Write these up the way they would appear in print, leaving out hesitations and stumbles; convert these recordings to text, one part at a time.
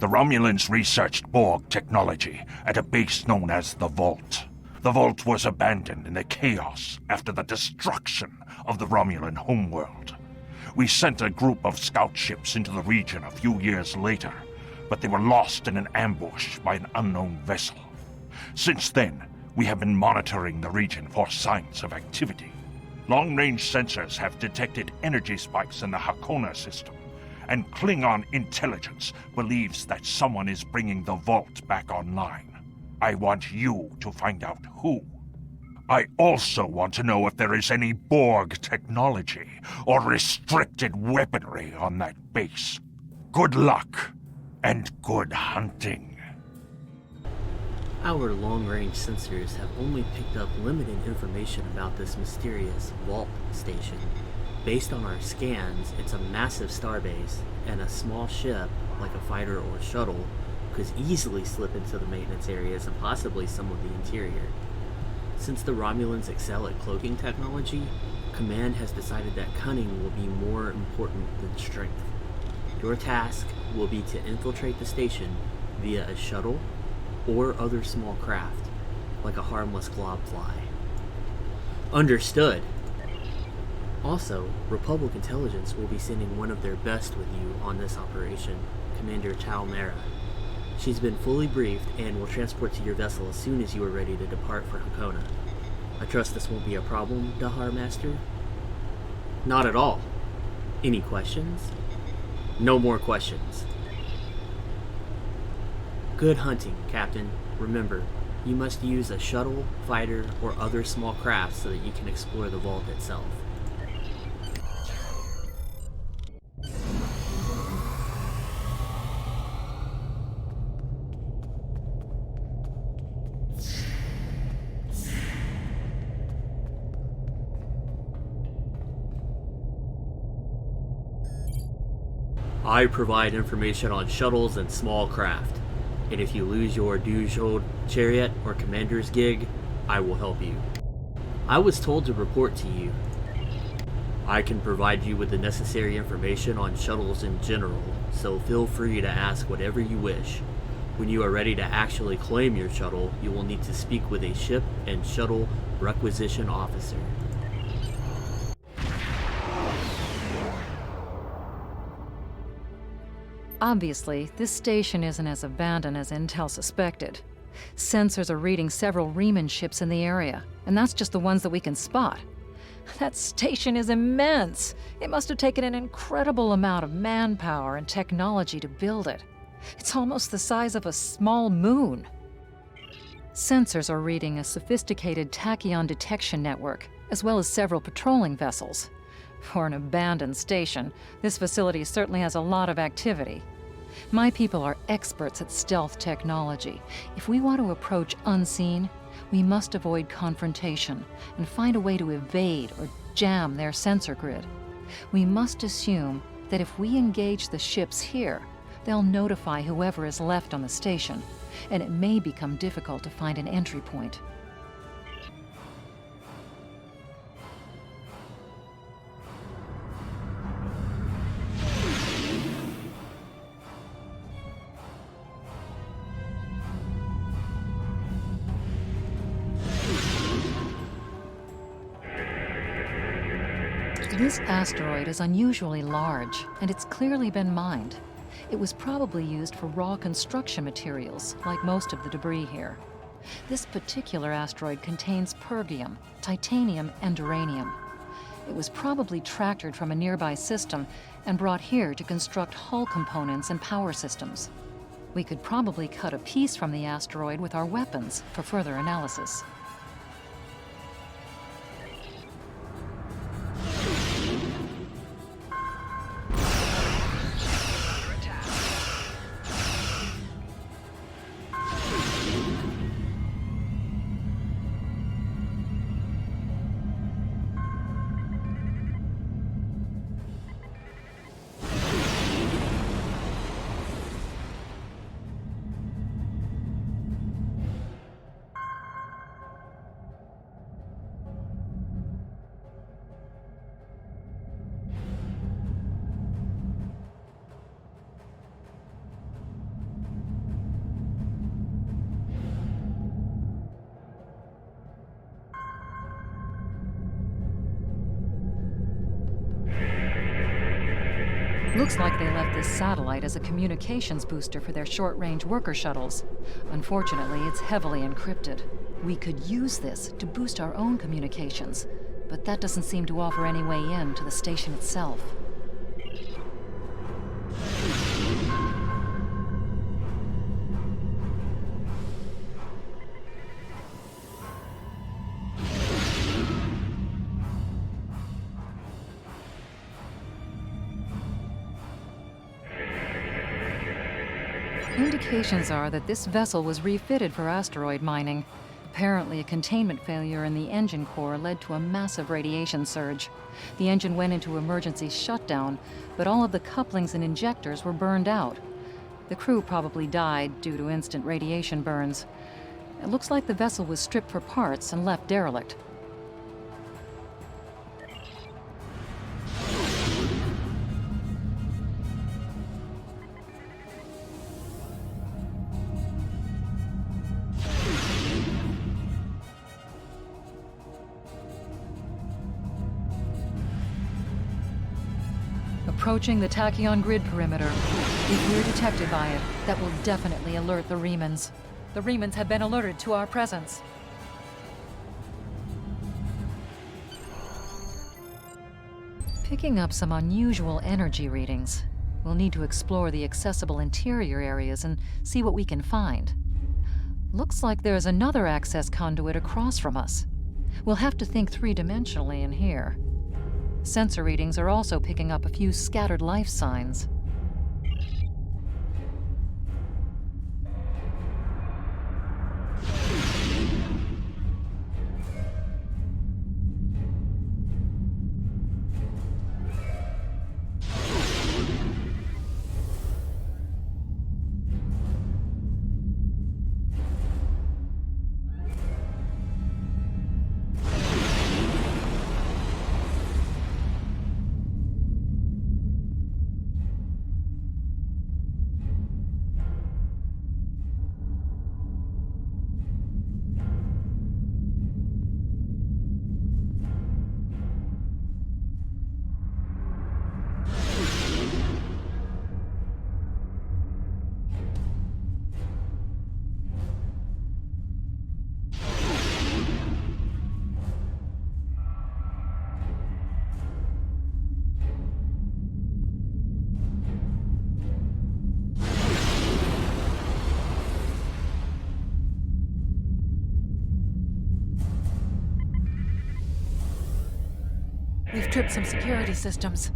The Romulans researched Borg technology at a base known as the Vault. The Vault was abandoned in the chaos after the destruction of the Romulan homeworld. We sent a group of scout ships into the region a few years later, but they were lost in an ambush by an unknown vessel. Since then, we have been monitoring the region for signs of activity. Long-range sensors have detected energy spikes in the Hakona system, and Klingon intelligence believes that someone is bringing the Vault back online. I want you to find out who. I also want to know if there is any Borg technology or restricted weaponry on that base. Good luck, and good hunting. Our long-range sensors have only picked up limited information about this mysterious Vault station. Based on our scans, it's a massive starbase, and a small ship, like a fighter or shuttle, could easily slip into the maintenance areas and possibly some of the interior. Since the Romulans excel at cloaking technology, Command has decided that cunning will be more important than strength. Your task will be to infiltrate the station via a shuttle or other small craft, like a harmless globfly. Understood. Also, Republic Intelligence will be sending one of their best with you on this operation, Commander Talmera. She's been fully briefed and will transport to your vessel as soon as you are ready to depart for Hakona. I trust this won't be a problem, Dahar Master? Not at all. Any questions? No more questions. Good hunting, Captain. Remember, you must use a shuttle, fighter, or other small craft so that you can explore the vault itself. I provide information on shuttles and small craft, and if you lose your Dujhold chariot or commander's gig, I will help you. I was told to report to you. I can provide you with the necessary information on shuttles in general, so feel free to ask whatever you wish. When you are ready to actually claim your shuttle, you will need to speak with a ship and shuttle requisition officer. Obviously, this station isn't as abandoned as Intel suspected. Sensors are reading several Riemann ships in the area, and that's just the ones that we can spot. That station is immense. It must have taken an incredible amount of manpower and technology to build it. It's almost the size of a small moon. Sensors are reading a sophisticated tachyon detection network, as well as several patrolling vessels. For an abandoned station, this facility certainly has a lot of activity. My people are experts at stealth technology. If we want to approach unseen, we must avoid confrontation and find a way to evade or jam their sensor grid. We must assume that if we engage the ships here, they'll notify whoever is left on the station, and it may become difficult to find an entry point. This asteroid is unusually large, and it's clearly been mined. It was probably used for raw construction materials, like most of the debris here. This particular asteroid contains pergium, titanium, and uranium. It was probably tractored from a nearby system and brought here to construct hull components and power systems. We could probably cut a piece from the asteroid with our weapons for further analysis. Looks like they left this satellite as a communications booster for their short-range worker shuttles. Unfortunately, it's heavily encrypted. We could use this to boost our own communications, but that doesn't seem to offer any way in to the station itself. Indications are that this vessel was refitted for asteroid mining. Apparently, a containment failure in the engine core led to a massive radiation surge. The engine went into emergency shutdown, but all of the couplings and injectors were burned out. The crew probably died due to instant radiation burns. It looks like the vessel was stripped for parts and left derelict. Approaching the tachyon grid perimeter. If we're detected by it, that will definitely alert the Remans. The Remans have been alerted to our presence. Picking up some unusual energy readings. We'll need to explore the accessible interior areas and see what we can find. Looks like there's another access conduit across from us. We'll have to think three-dimensionally in here. Sensor readings are also picking up a few scattered life signs. We've tripped some security systems.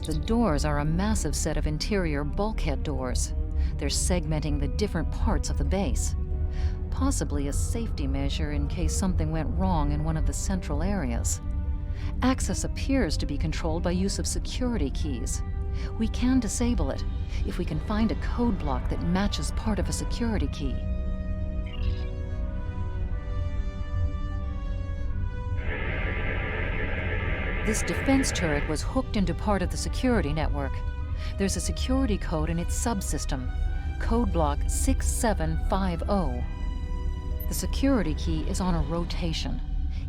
The doors are a massive set of interior bulkhead doors. They're segmenting the different parts of the base. Possibly a safety measure in case something went wrong in one of the central areas. Access appears to be controlled by use of security keys. We can disable it if we can find a code block that matches part of a security key. This defense turret was hooked into part of the security network. There's a security code in its subsystem, code block 6750. The security key is on a rotation.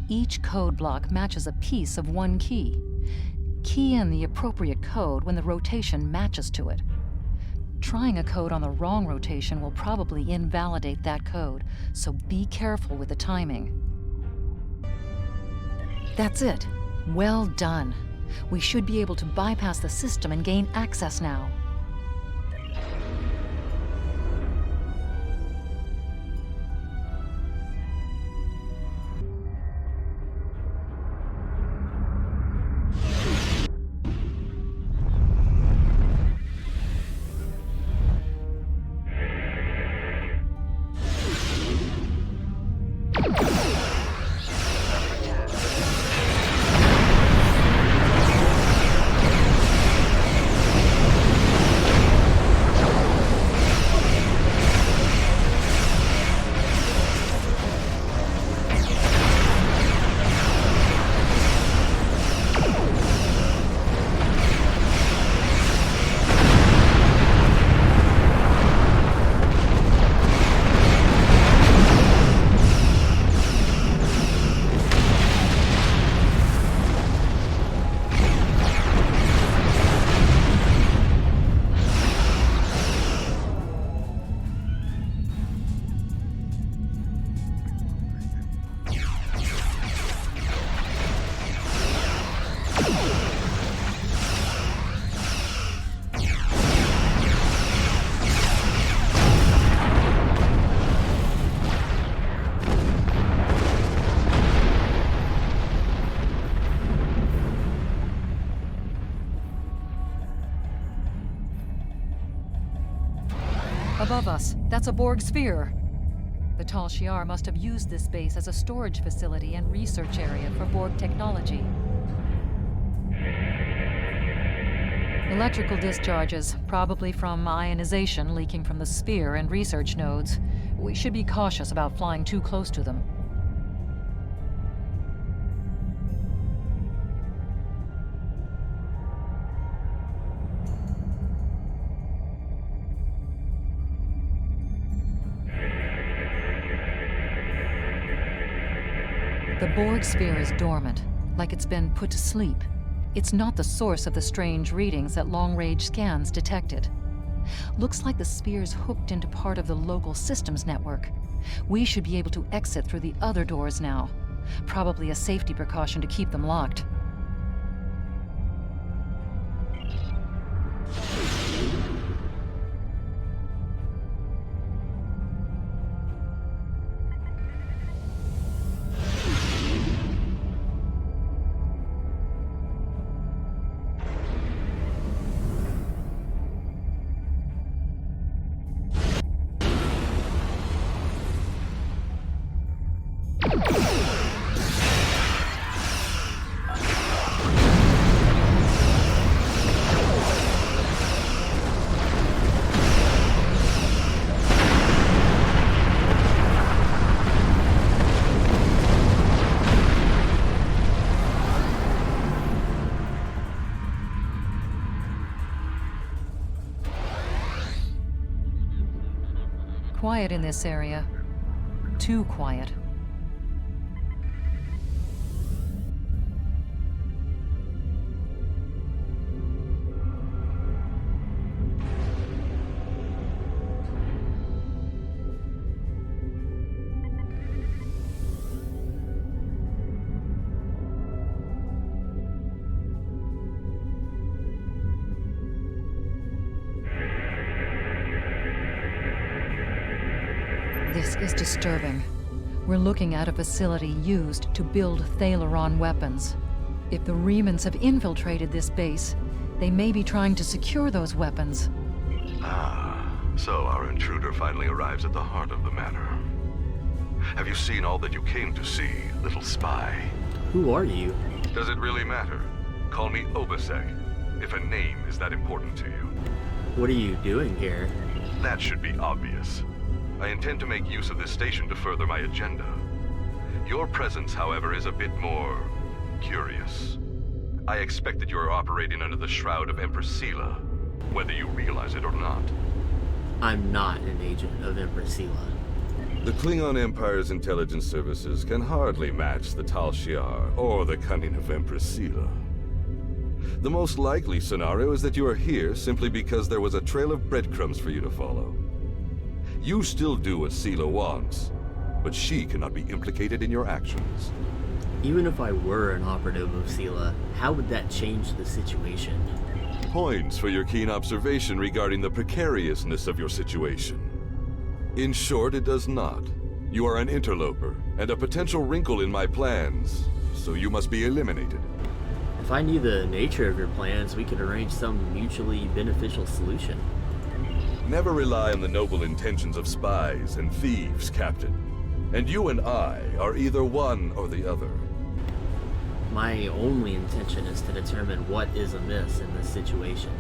Each code block matches a piece of one key. Key in the appropriate code when the rotation matches to it. Trying a code on the wrong rotation will probably invalidate that code, so be careful with the timing. That's it. Well done. We should be able to bypass the system and gain access now. above us. That's a Borg sphere. The Tal Shiar must have used this base as a storage facility and research area for Borg technology. Electrical discharges, probably from ionization leaking from the sphere and research nodes. We should be cautious about flying too close to them. The Borg sphere is dormant, like it's been put to sleep. It's not the source of the strange readings that long-range scans detected. Looks like the sphere's hooked into part of the local systems network. We should be able to exit through the other doors now. Probably a safety precaution to keep them locked. Quiet in this area. Too quiet. This is disturbing. We're looking at a facility used to build Thalaron weapons. If the Remans have infiltrated this base, they may be trying to secure those weapons. Ah, so our intruder finally arrives at the heart of the matter. Have you seen all that you came to see, little spy? Who are you? Does it really matter? Call me Obasek, if a name is that important to you. What are you doing here? That should be obvious. I intend to make use of this station to further my agenda. Your presence, however, is a bit more curious. I expect that you are operating under the shroud of Empress Sela, whether you realize it or not. I'm not an agent of Empress Sela. The Klingon Empire's intelligence services can hardly match the Tal Shiar or the cunning of Empress Sela. The most likely scenario is that you are here simply because there was a trail of breadcrumbs for you to follow. You still do what Sela wants, but she cannot be implicated in your actions. Even if I were an operative of Sela, how would that change the situation? Points for your keen observation regarding the precariousness of your situation. In short, it does not. You are an interloper, and a potential wrinkle in my plans, so you must be eliminated. If I knew the nature of your plans, we could arrange some mutually beneficial solution. Never rely on the noble intentions of spies and thieves, Captain. And you and I are either one or the other. My only intention is to determine what is amiss in this situation,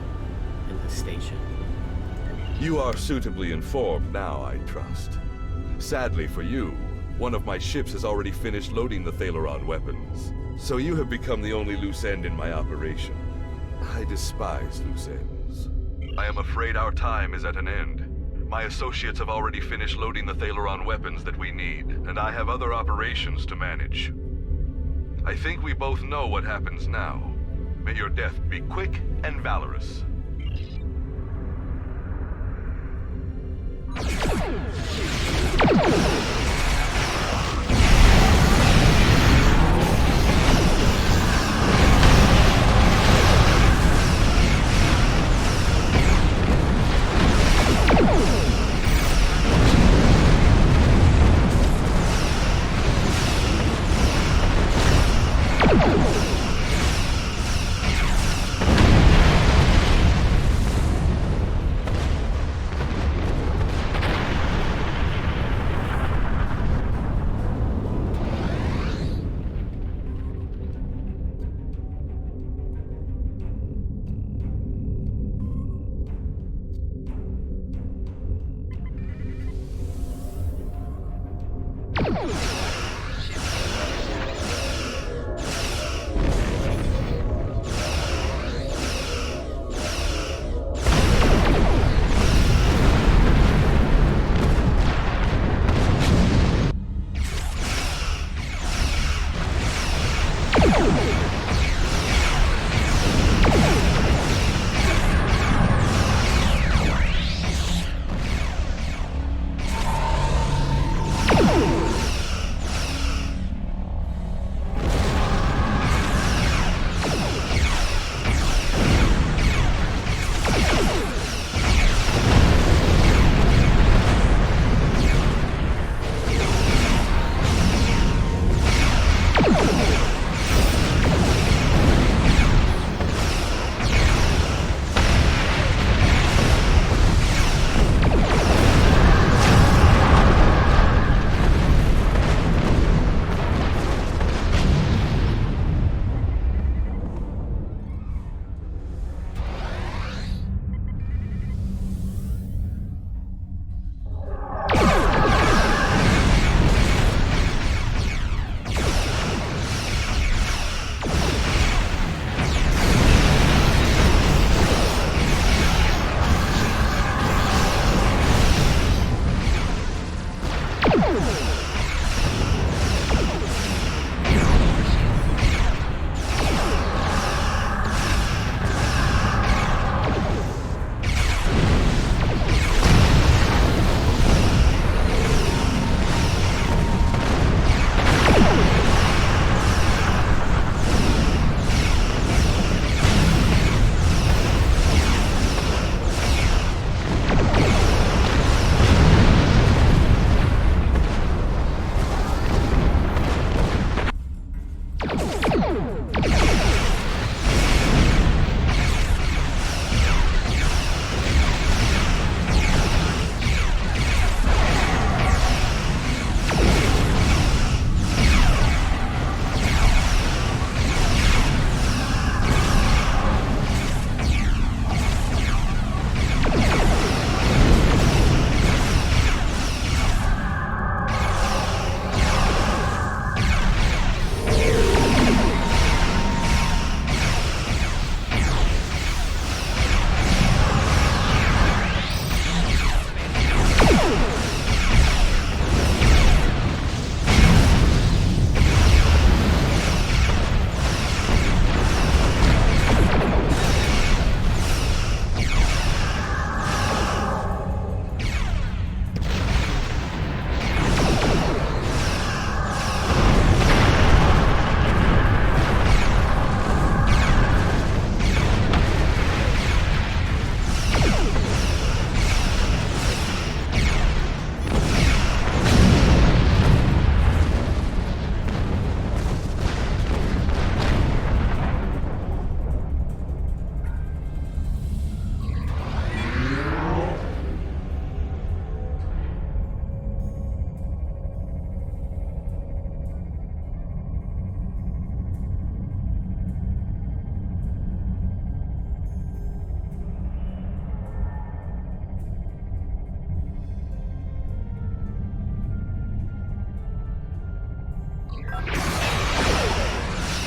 in this station. You are suitably informed now, I trust. Sadly for you, one of my ships has already finished loading the Thalaron weapons, so you have become the only loose end in my operation. I despise loose ends. I am afraid our time is at an end. My associates have already finished loading the Thalaron weapons that we need, and I have other operations to manage. I think we both know what happens now. May your death be quick and valorous.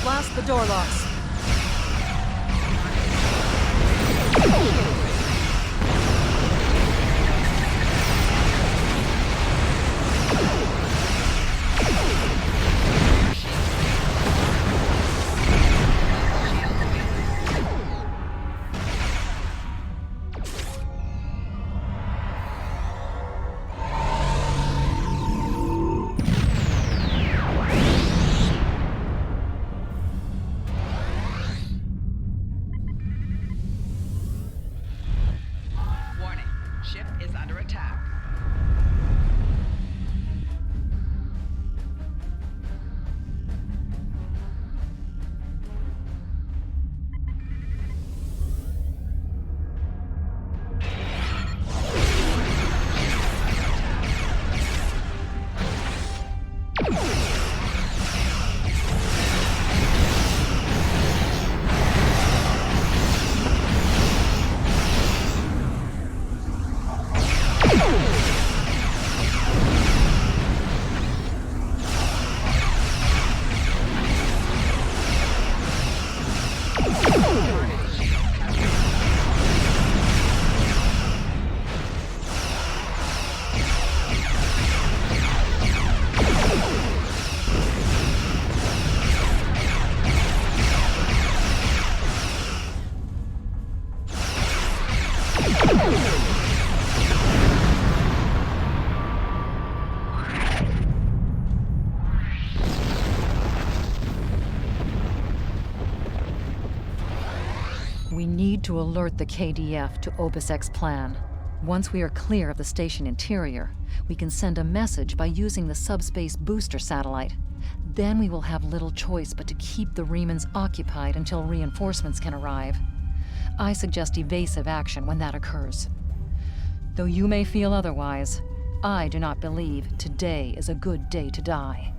Blast the door locks. need to alert the KDF to Obisek's plan. Once we are clear of the station interior, we can send a message by using the subspace booster satellite. Then we will have little choice but to keep the Remans occupied until reinforcements can arrive. I suggest evasive action when that occurs. Though you may feel otherwise, I do not believe today is a good day to die.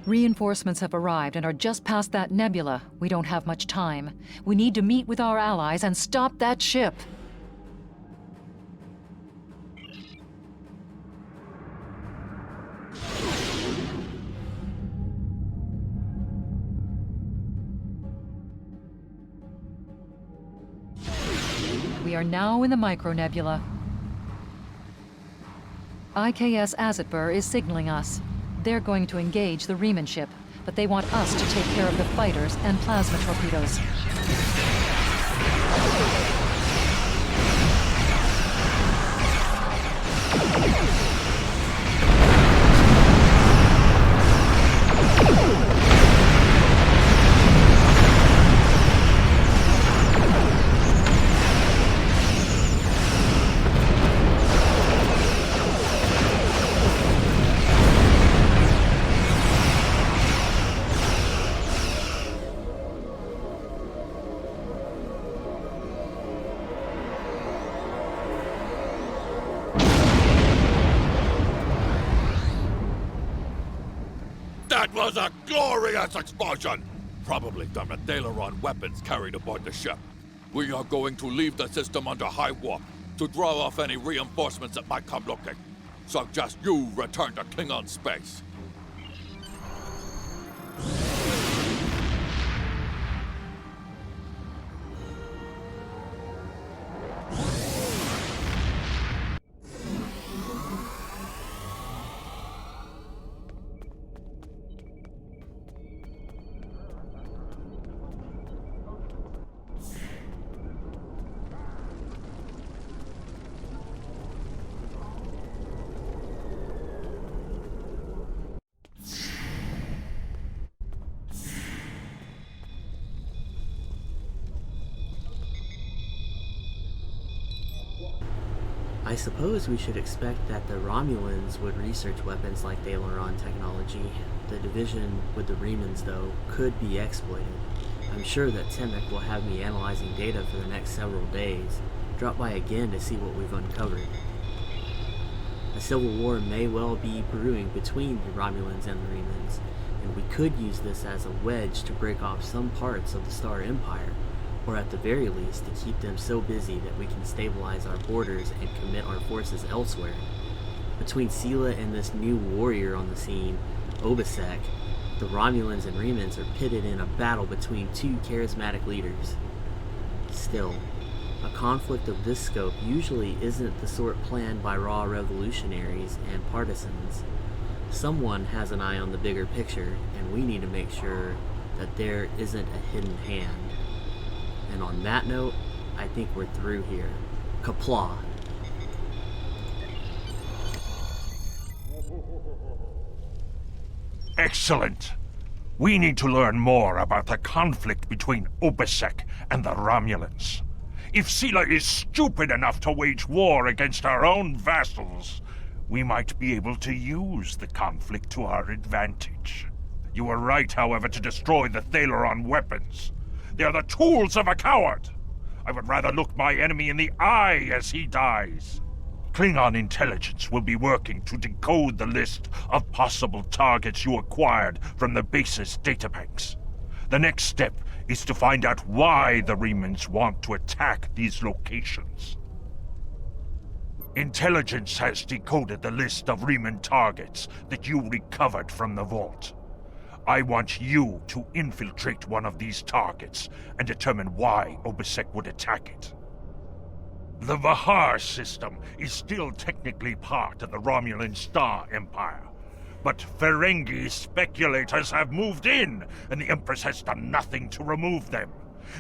Reinforcements have arrived and are just past that nebula. We don't have much time. We need to meet with our allies and stop that ship. We are now in the micronebula. IKS Azatbur is signaling us. They're going to engage the Reman ship, but they want us to take care of the fighters and plasma torpedoes. That was a glorious explosion! Probably the Medaleron weapons carried aboard the ship. We are going to leave the system under high warp to draw off any reinforcements that might come looking. Suggest you return to Klingon space. I suppose we should expect that the Romulans would research weapons like Thalaron technology. The division with the Remans, though, could be exploited. I'm sure that Temic will have me analyzing data for the next several days. Drop by again to see what we've uncovered. A civil war may well be brewing between the Romulans and the Remans, and we could use this as a wedge to break off some parts of the Star Empire, or at the very least to keep them so busy that we can stabilize our borders and commit our forces elsewhere. Between Sela and this new warrior on the scene, Obisek, the Romulans and Remans are pitted in a battle between two charismatic leaders. Still, a conflict of this scope usually isn't the sort planned by raw revolutionaries and partisans. Someone has an eye on the bigger picture, and we need to make sure that there isn't a hidden hand. And on that note, I think we're through here. Kapla. Excellent. We need to learn more about the conflict between Obisek and the Romulans. If Sela is stupid enough to wage war against our own vassals, we might be able to use the conflict to our advantage. You were right, however, to destroy the Thalaron weapons. They are the tools of a coward. I would rather look my enemy in the eye as he dies. Klingon intelligence will be working to decode the list of possible targets you acquired from the base's databanks. The next step is to find out why the Remans want to attack these locations. Intelligence has decoded the list of Reman targets that you recovered from the vault. I want you to infiltrate one of these targets and determine why Obisek would attack it. The Vahar system is still technically part of the Romulan Star Empire, but Ferengi speculators have moved in, and the Empress has done nothing to remove them.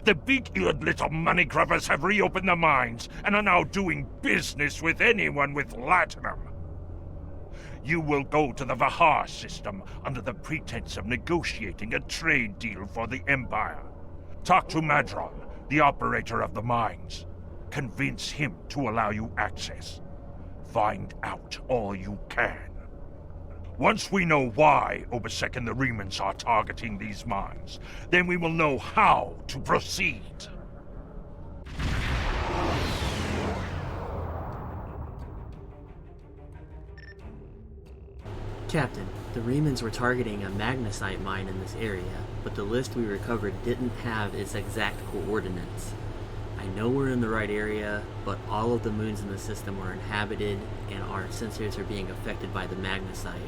The big-eared little money grubbers have reopened their minds and are now doing business with anyone with latinum. You will go to the Vahar system under the pretense of negotiating a trade deal for the Empire. Talk to Madron, the operator of the mines. Convince him to allow you access. Find out all you can. Once we know why Obsec and the Remans are targeting these mines, then we will know how to proceed. Captain, the Remans were targeting a magnesite mine in this area, but the list we recovered didn't have its exact coordinates. I know we're in the right area, but all of the moons in the system are inhabited and our sensors are being affected by the magnesite.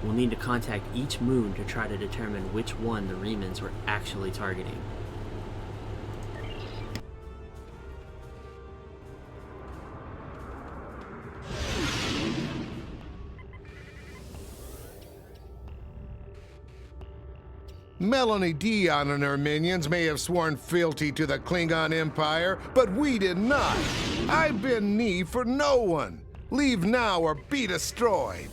We'll need to contact each moon to try to determine which one the Remans were actually targeting. Melanie Dion and her minions may have sworn fealty to the Klingon Empire, but we did not. I bend knee for no one. Leave now or be destroyed.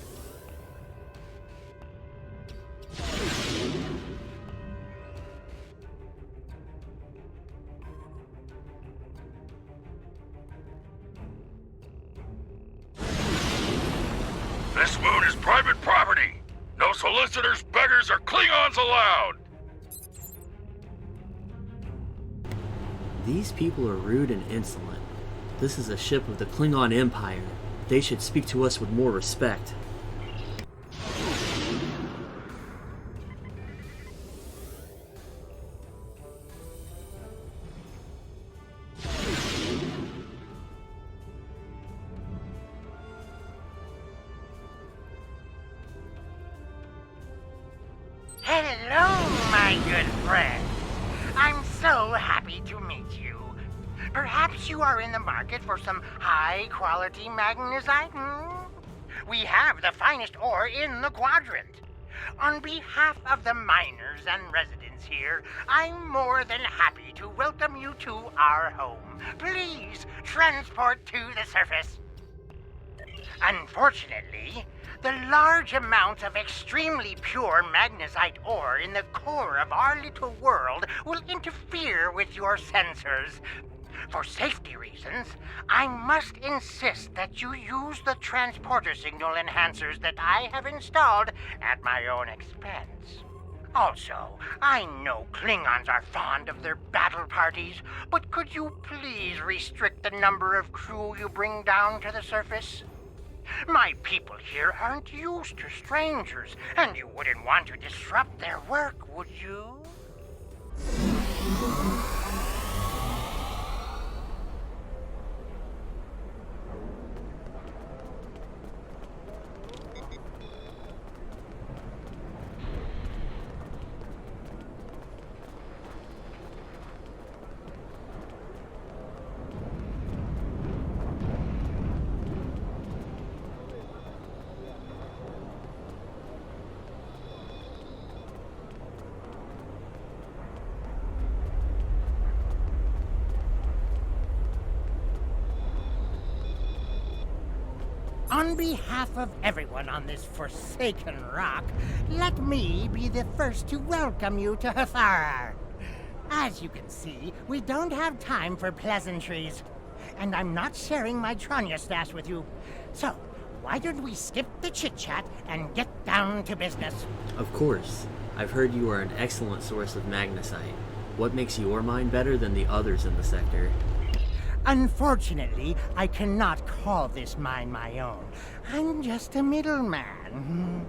This moon is private property. No solicitors, beggars, or Klingons allowed. These people are rude and insolent. This is a ship of the Klingon Empire. They should speak to us with more respect. Hello, my good friend. I'm so happy to meet you. Perhaps you are in the market for some high-quality magnesite? We have the finest ore in the quadrant. On behalf of the miners and residents here, I'm more than happy to welcome you to our home. Please transport to the surface. Unfortunately, the large amount of extremely pure magnesite ore in the core of our little world will interfere with your sensors. For safety reasons, I must insist that you use the transporter signal enhancers that I have installed at my own expense. Also, I know Klingons are fond of their battle parties, but could you please restrict the number of crew you bring down to the surface? My people here aren't used to strangers, and you wouldn't want to disrupt their work, would you? On behalf of everyone on this forsaken rock, let me be the first to welcome you to Hathara. As you can see, we don't have time for pleasantries. And I'm not sharing my Tranya stash with you. So, why don't we skip the chit-chat and get down to business? Of course. I've heard you are an excellent source of magnesite. What makes your mine better than the others in the sector? Unfortunately, I cannot call this mine my own. I'm just a middleman.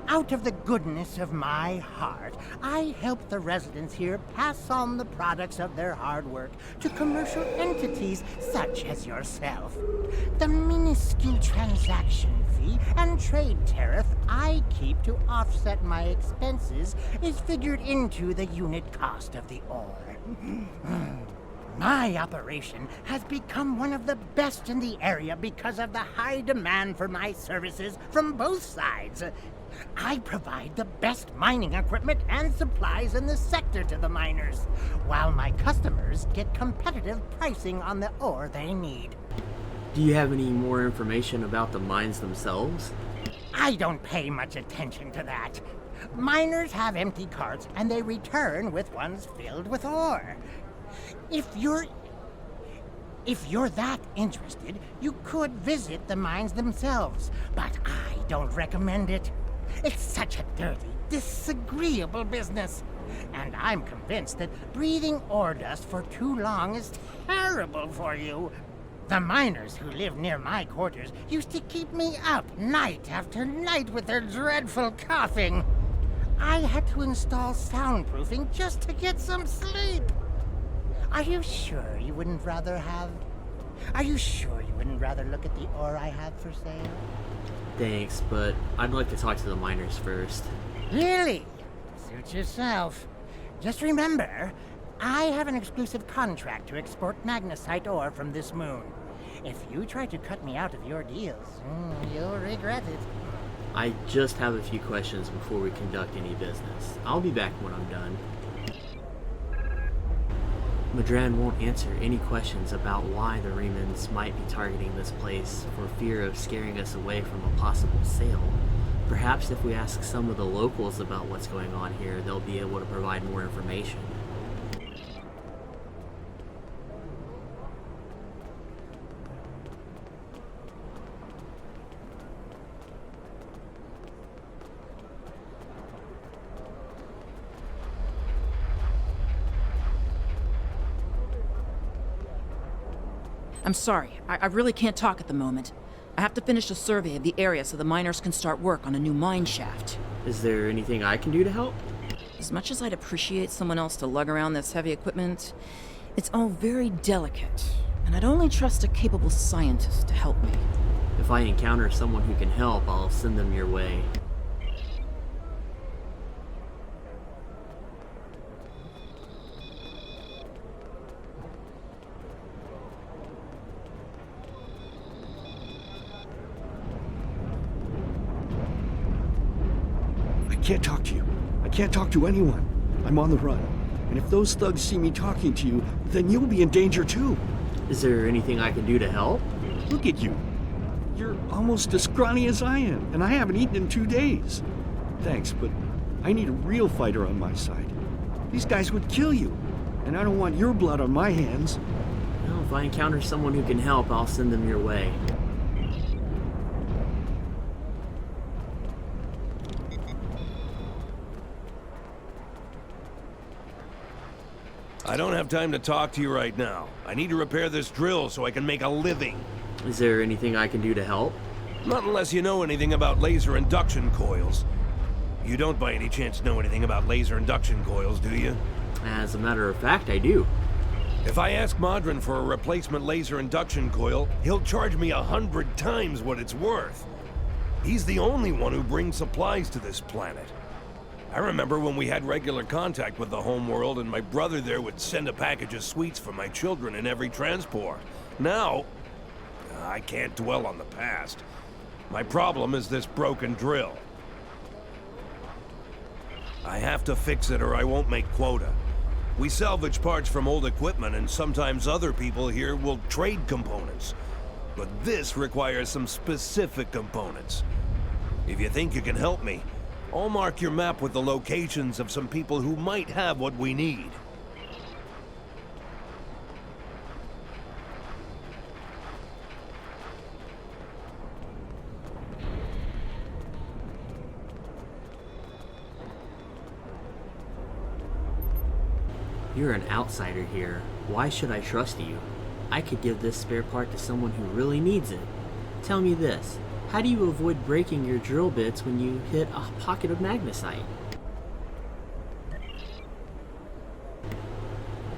Out of the goodness of my heart, I help the residents here pass on the products of their hard work to commercial entities such as yourself. The minuscule transaction fee and trade tariff I keep to offset my expenses is figured into the unit cost of the ore. My operation has become one of the best in the area because of the high demand for my services from both sides. I provide the best mining equipment and supplies in the sector to the miners, while my customers get competitive pricing on the ore they need. Do you have any more information about the mines themselves? I don't pay much attention to that. Miners have empty carts, and they return with ones filled with ore. If you're that interested, you could visit the mines themselves, but I don't recommend it. It's such a dirty, disagreeable business. And I'm convinced that breathing ore dust for too long is terrible for you. The miners who live near my quarters used to keep me up night after night with their dreadful coughing. I had to install soundproofing just to get some sleep. Are you sure you wouldn't rather look at the ore I have for sale? Thanks, but I'd like to talk to the miners first. Really? Suit yourself. Just remember, I have an exclusive contract to export magnesite ore from this moon. If you try to cut me out of your deals, you'll regret it. I just have a few questions before we conduct any business. I'll be back when I'm done. Madran won't answer any questions about why the Remans might be targeting this place for fear of scaring us away from a possible sale. Perhaps if we ask some of the locals about what's going on here, they'll be able to provide more information. I'm sorry, I really can't talk at the moment. I have to finish a survey of the area so the miners can start work on a new mine shaft. Is there anything I can do to help? As much as I'd appreciate someone else to lug around this heavy equipment, it's all very delicate, and I'd only trust a capable scientist to help me. If I encounter someone who can help, I'll send them your way. I can't talk to you. I can't talk to anyone. I'm on the run. And if those thugs see me talking to you, then you'll be in danger too. Is there anything I can do to help? Look at you. You're almost as scrawny as I am, and I haven't eaten in 2 days. Thanks, but I need a real fighter on my side. These guys would kill you, and I don't want your blood on my hands. Well, if I encounter someone who can help, I'll send them your way. I don't have time to talk to you right now. I need to repair this drill so I can make a living. Is there anything I can do to help? Not unless you know anything about laser induction coils. You don't by any chance know anything about laser induction coils, do you? As a matter of fact, I do. If I ask Modron for a replacement laser induction coil, he'll charge me 100 times what it's worth. He's the only one who brings supplies to this planet. I remember when we had regular contact with the homeworld and my brother there would send a package of sweets for my children in every transport. Now, I can't dwell on the past. My problem is this broken drill. I have to fix it or I won't make quota. We salvage parts from old equipment and sometimes other people here will trade components. But this requires some specific components. If you think you can help me, I'll mark your map with the locations of some people who might have what we need. You're an outsider here. Why should I trust you? I could give this spare part to someone who really needs it. Tell me this. How do you avoid breaking your drill bits when you hit a pocket of magnesite?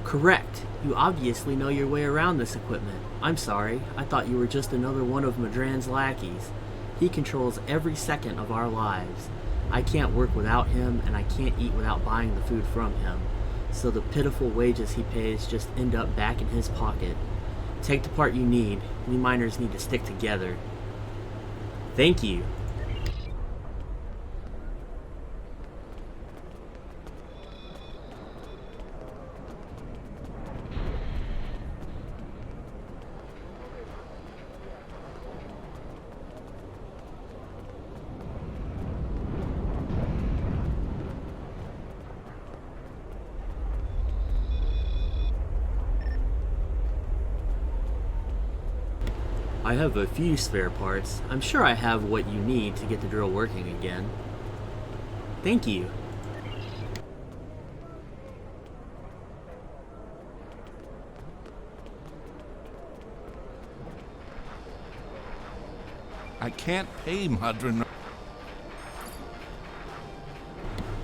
Correct. You obviously know your way around this equipment. I'm sorry. I thought you were just another one of Madran's lackeys. He controls every second of our lives. I can't work without him, and I can't eat without buying the food from him. So the pitiful wages he pays just end up back in his pocket. Take the part you need. We miners need to stick together. Thank you. I have a few spare parts. I'm sure I have what you need to get the drill working again. Thank you. I can't pay Madron.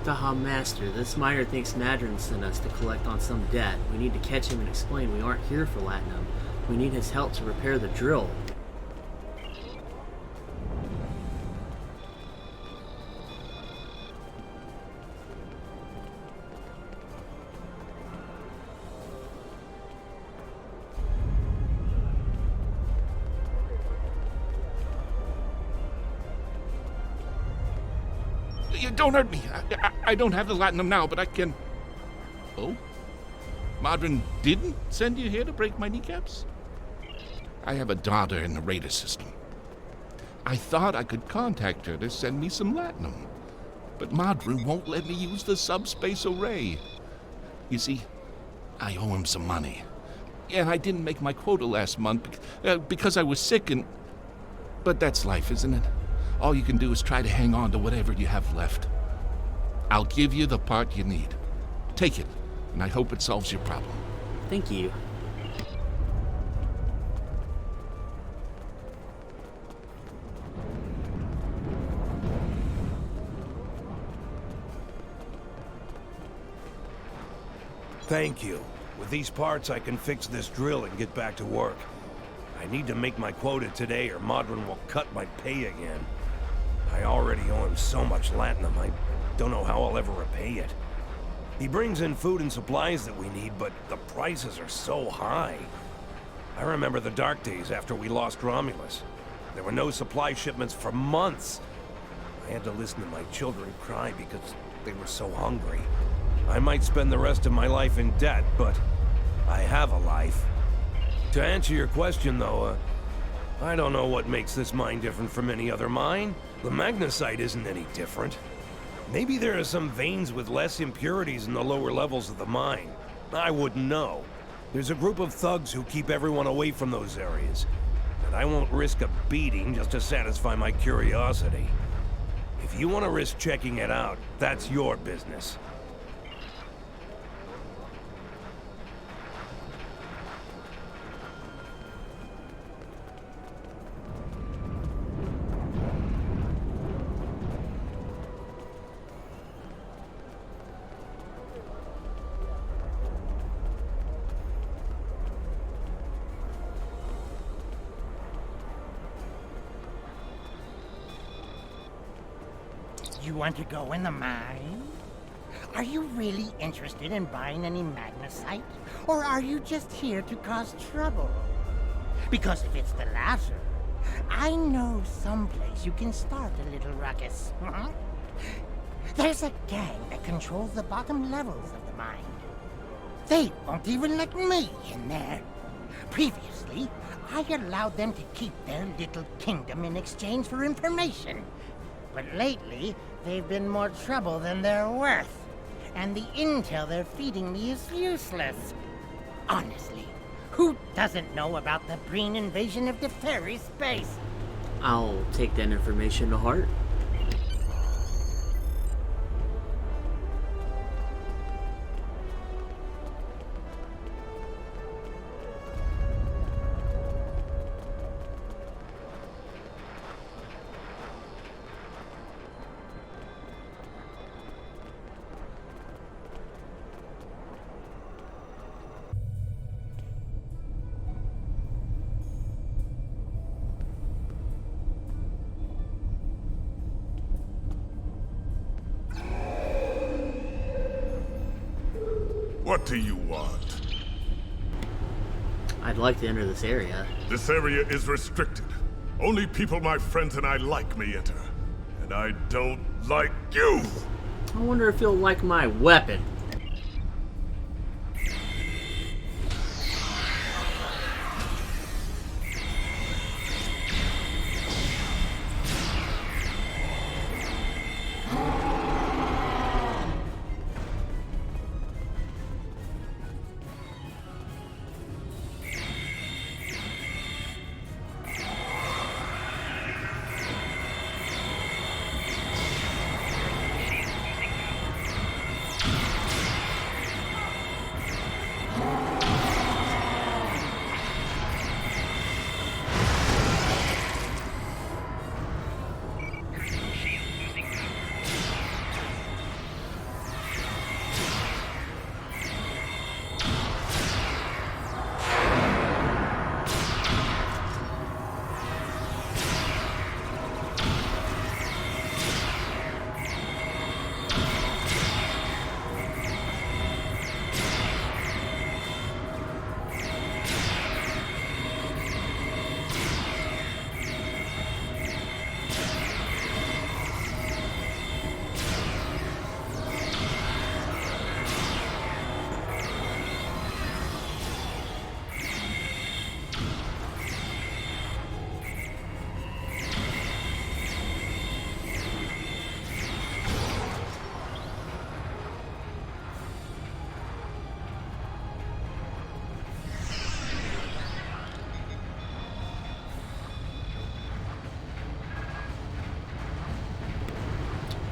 Daha Master, this miner thinks Madron sent us to collect on some debt. We need to catch him and explain we aren't here for Latinum. We need his help to repair the drill. You don't hurt me. I don't have the Latinum now, but I can... Oh? Madron didn't send you here to break my kneecaps? I have a daughter in the radar system. I thought I could contact her to send me some Latinum, but Madron won't let me use the subspace array. You see, I owe him some money, and I didn't make my quota last month because I was sick and... But that's life, isn't it? All you can do is try to hang on to whatever you have left. I'll give you the part you need. Take it, and I hope it solves your problem. Thank you. Thank you. With these parts, I can fix this drill and get back to work. I need to make my quota today or Madron will cut my pay again. I already owe him so much Latinum, I don't know how I'll ever repay it. He brings in food and supplies that we need, but the prices are so high. I remember the dark days after we lost Romulus. There were no supply shipments for months. I had to listen to my children cry because they were so hungry. I might spend the rest of my life in debt, but I have a life. To answer your question, though, I don't know what makes this mine different from any other mine. The magnesite isn't any different. Maybe there are some veins with less impurities in the lower levels of the mine. I wouldn't know. There's a group of thugs who keep everyone away from those areas. And I won't risk a beating just to satisfy my curiosity. If you want to risk checking it out, that's your business. You want to go in the mine? Are you really interested in buying any magnesite? Or are you just here to cause trouble? Because if it's the latter, I know someplace you can start a little ruckus. There's a gang that controls the bottom levels of the mine. They won't even let me in there. Previously, I allowed them to keep their little kingdom in exchange for information. But lately, they've been more trouble than they're worth. And the intel they're feeding me is useless. Honestly, who doesn't know about the Breen invasion of the fairy space? I'll take that information to heart. What do you want? I'd like to enter this area. This area is restricted. Only people my friends and I like may enter. And I don't like you! I wonder if you'll like my weapon.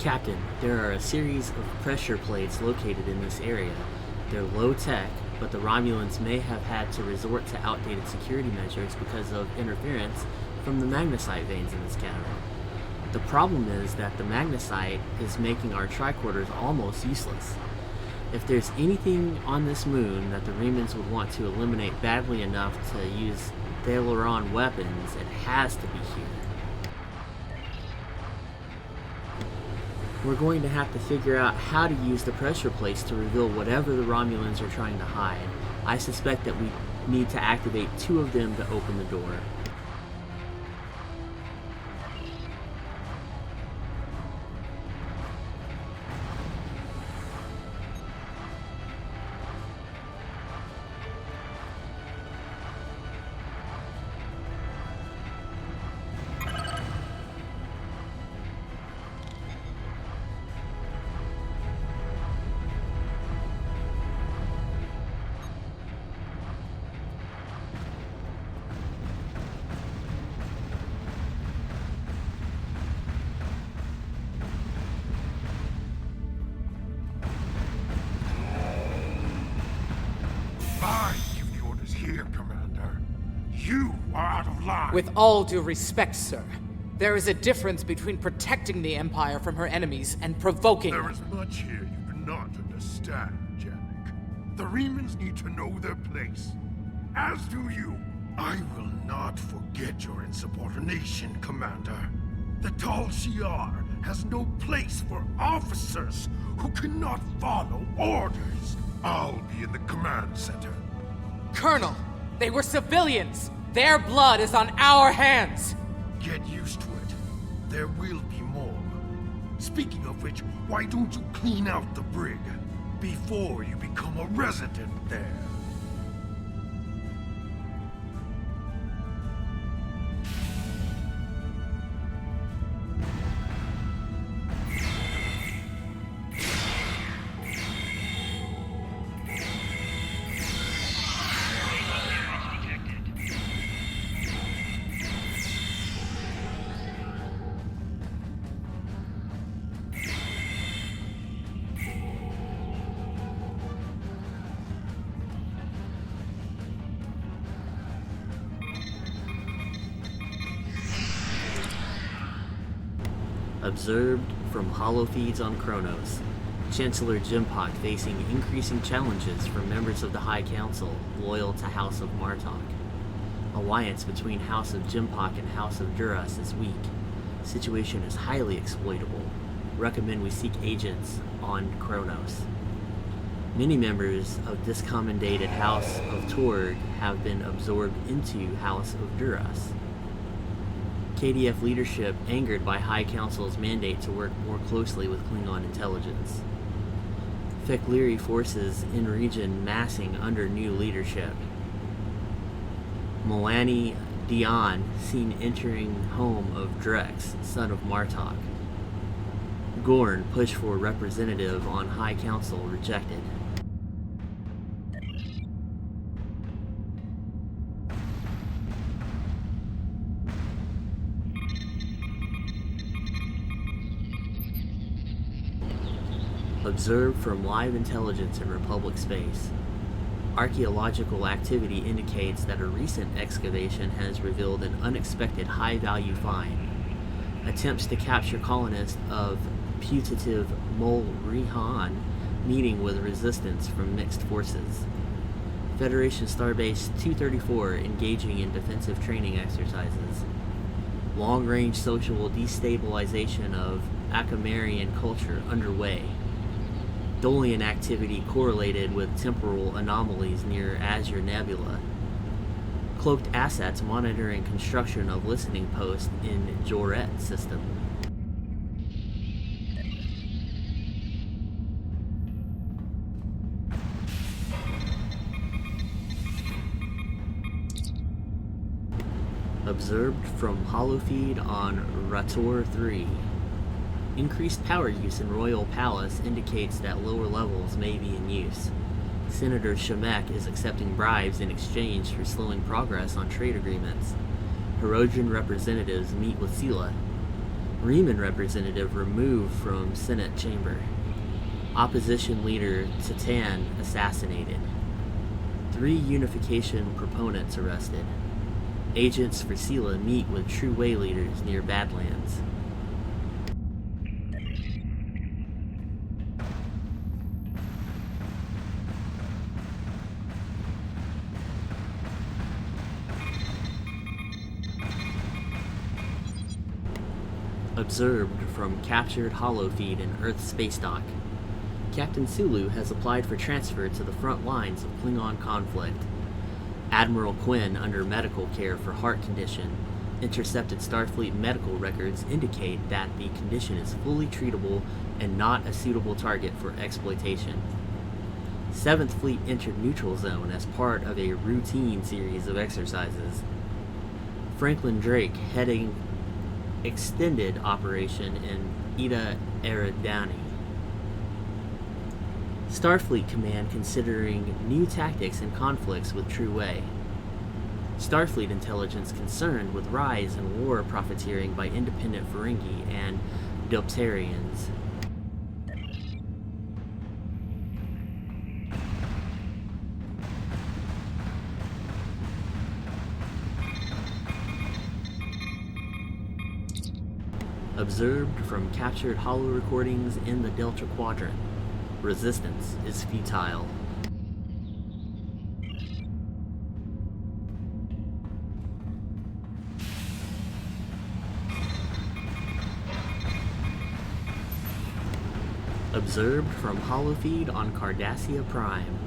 Captain, there are a series of pressure plates located in this area. They're low tech, but the Romulans may have had to resort to outdated security measures because of interference from the magnesite veins in this cavern. The problem is that the magnesite is making our tricorders almost useless. If there's anything on this moon that the Remans would want to eliminate badly enough to use Thalaron weapons, it has to be here. We're going to have to figure out how to use the pressure plates to reveal whatever the Romulans are trying to hide. I suspect that we need to activate 2 of them to open the door. I give the orders here, Commander. You are out of line. With all due respect, sir, there is a difference between protecting the Empire from her enemies and provoking There them. is much here you do not understand, Jack. The Remans need to know their place. As do you. I will not forget your insubordination, Commander. The Tal Shiar has no place for officers who cannot follow orders. I'll be in the command center. Colonel, they were civilians! Their blood is on our hands! Get used to it. There will be more. Speaking of which, why don't you clean out the brig before you become a resident there? Observed from holofeeds on Kronos, Chancellor Jimpock facing increasing challenges from members of the High Council loyal to House of Martok. Alliance between House of Jimpock and House of Duras is weak. Situation is highly exploitable. Recommend we seek agents on Kronos. Many members of discommendated House of Torg have been absorbed into House of Duras. KDF leadership angered by High Council's mandate to work more closely with Klingon intelligence. Fek'Liri forces in region massing under new leadership. Milani Dion seen entering home of Drex, son of Martok. Gorn pushed for representative on High Council rejected. Observed from live intelligence in Republic space. Archaeological activity indicates that a recent excavation has revealed an unexpected high-value find. Attempts to capture colonists of putative Mol Rihan meeting with resistance from mixed forces. Federation Starbase 234 engaging in defensive training exercises. Long-range social destabilization of Akamarian culture underway. Dolian activity correlated with temporal anomalies near Azure Nebula. Cloaked assets monitoring construction of listening posts in Joret system. Observed from holofeed on Rator 3. Increased power use in Royal Palace indicates that lower levels may be in use. Senator Shemek is accepting bribes in exchange for slowing progress on trade agreements. Herodian representatives meet with Sela. Riemann representative removed from Senate chamber. Opposition leader Titan assassinated. 3 unification proponents arrested. Agents for Sela meet with True Way leaders near Badlands. Observed from captured holofeed in Earth space dock. Captain Sulu has applied for transfer to the front lines of Klingon conflict. Admiral Quinn under medical care for heart condition. Intercepted Starfleet medical records indicate that the condition is fully treatable and not a suitable target for exploitation. 7th Fleet entered neutral zone as part of a routine series of exercises. Franklin Drake heading extended operation in Eta Eridani. Starfleet Command considering new tactics in conflicts with True Way. Starfleet intelligence concerned with rise in war profiteering by independent Ferengi and Dopterians. Observed from captured holo recordings in the Delta Quadrant. Resistance is futile. Observed from holofeed on Cardassia Prime.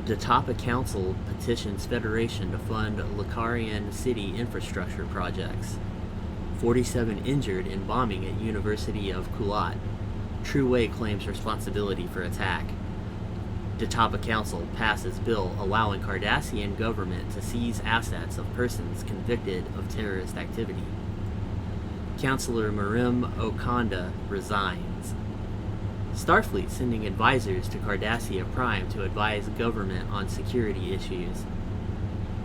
Datapa Council petitions Federation to fund Lucarian city infrastructure projects. 47 injured in bombing at University of Kulat. True Way claims responsibility for attack. Datapa Council passes bill allowing Cardassian government to seize assets of persons convicted of terrorist activity. Councilor Marim Okanda resigns. Starfleet sending advisors to Cardassia Prime to advise government on security issues.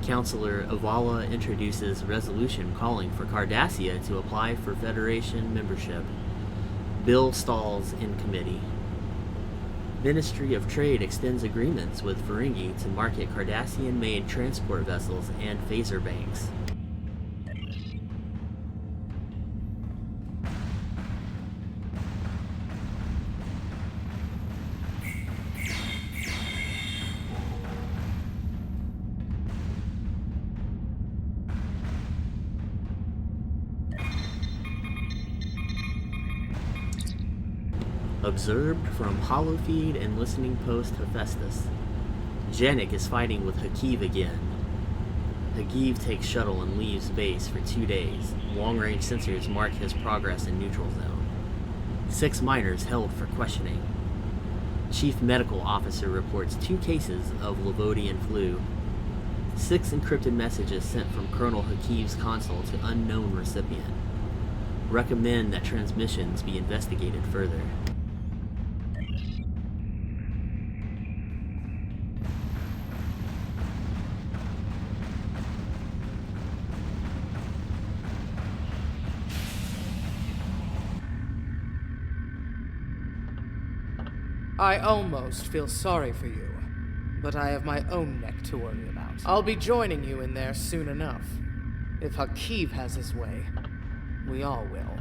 Councilor Avala introduces resolution calling for Cardassia to apply for Federation membership. Bill stalls in committee. Ministry of Trade extends agreements with Ferengi to market Cardassian-made transport vessels and phaser banks. Observed from holofeed and listening post Hephaestus. Janik is fighting with Hakiv again. Hakiv takes shuttle and leaves base for 2 days. Long-range sensors mark his progress in neutral zone. 6 miners held for questioning. Chief Medical Officer reports 2 cases of Lavodian flu. 6 encrypted messages sent from Colonel Hakiv's console to unknown recipient. Recommend that transmissions be investigated further. I almost feel sorry for you, but I have my own neck to worry about. I'll be joining you in there soon enough. If Hakiv has his way, we all will.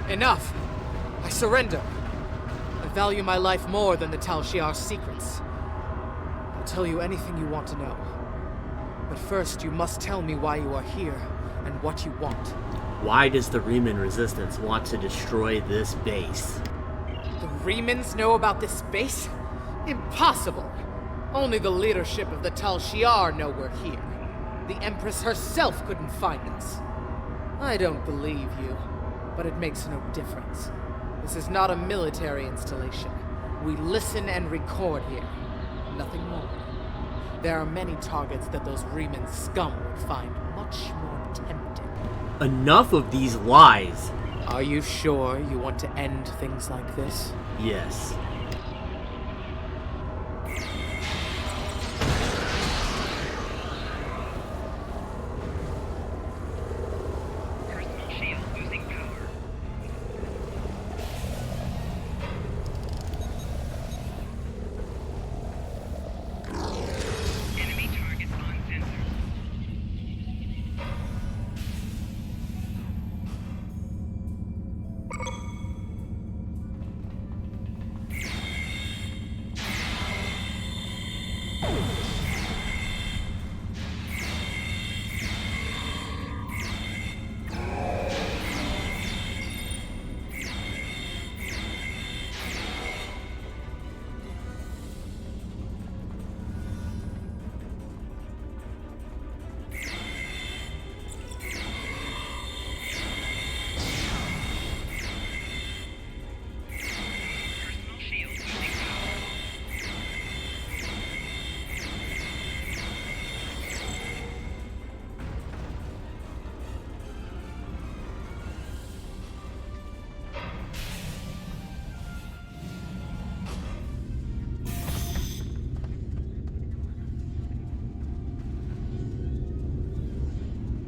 Enough! I surrender. I value my life more than the Tal Shiar's secrets. I'll tell you anything you want to know. But first, you must tell me why you are here and what you want. Why does the Riemann Resistance want to destroy this base? The Riemans know about this base? Impossible! Only the leadership of the Tal Shiar know we're here. The Empress herself couldn't find us. I don't believe you, but it makes no difference. This is not a military installation. We listen and record here. Nothing more. There are many targets that those Riemann scum would find much more tempting. Enough of these lies! Are you sure you want to end things like this? Yes.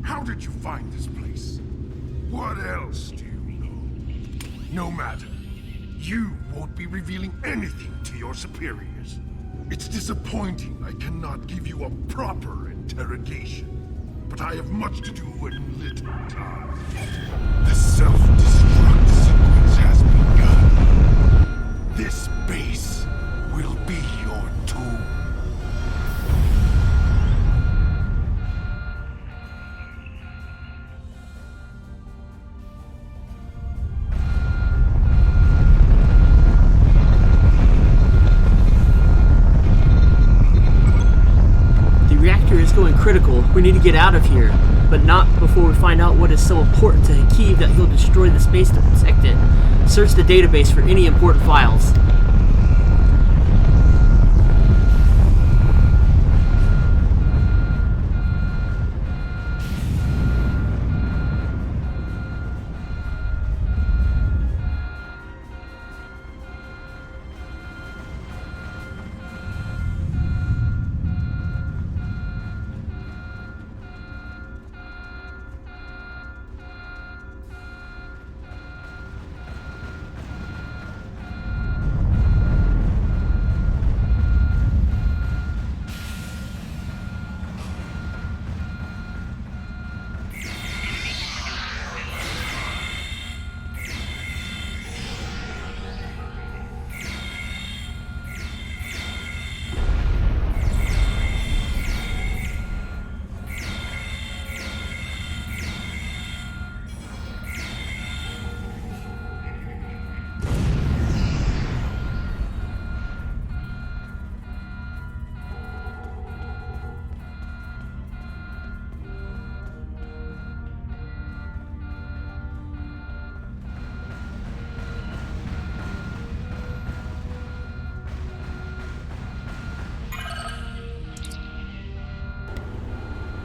How did you find this place? What else do you know? No matter. You won't be revealing anything to your superiors. It's disappointing I cannot give you a proper interrogation. But I have much to do and little time. The self-destruct sequence has begun. This base will be your tomb. Going critical. We need to get out of here, but not before we find out what is so important to Hakeem that he'll destroy the space to protect it. Search the database for any important files.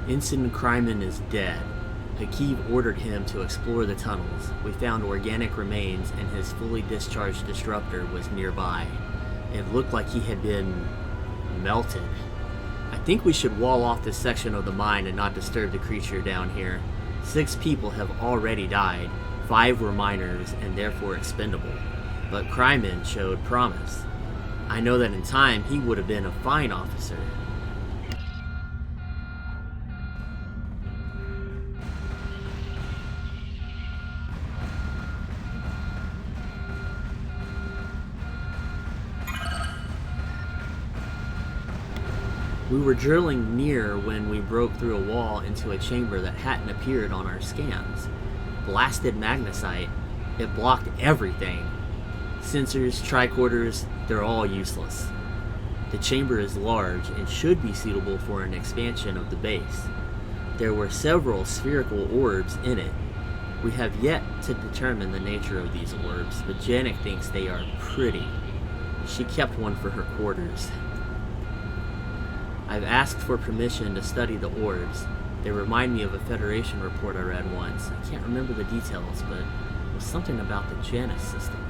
Ensign Kryman is dead. Hakeem ordered him to explore the tunnels. We found organic remains and his fully discharged disruptor was nearby. It looked like he had been melted. I think we should wall off this section of the mine and not disturb the creature down here. 6 people have already died. 5 were minors and therefore expendable. But Kryman showed promise. I know that in time he would have been a fine officer. We were drilling near when we broke through a wall into a chamber that hadn't appeared on our scans. Blasted magnesite. It blocked everything. Sensors, tricorders, they're all useless. The chamber is large and should be suitable for an expansion of the base. There were several spherical orbs in it. We have yet to determine the nature of these orbs, but Janek thinks they are pretty. She kept one for her quarters. I've asked for permission to study the orbs. They remind me of a Federation report I read once. I can't remember the details, but it was something about the Janus system.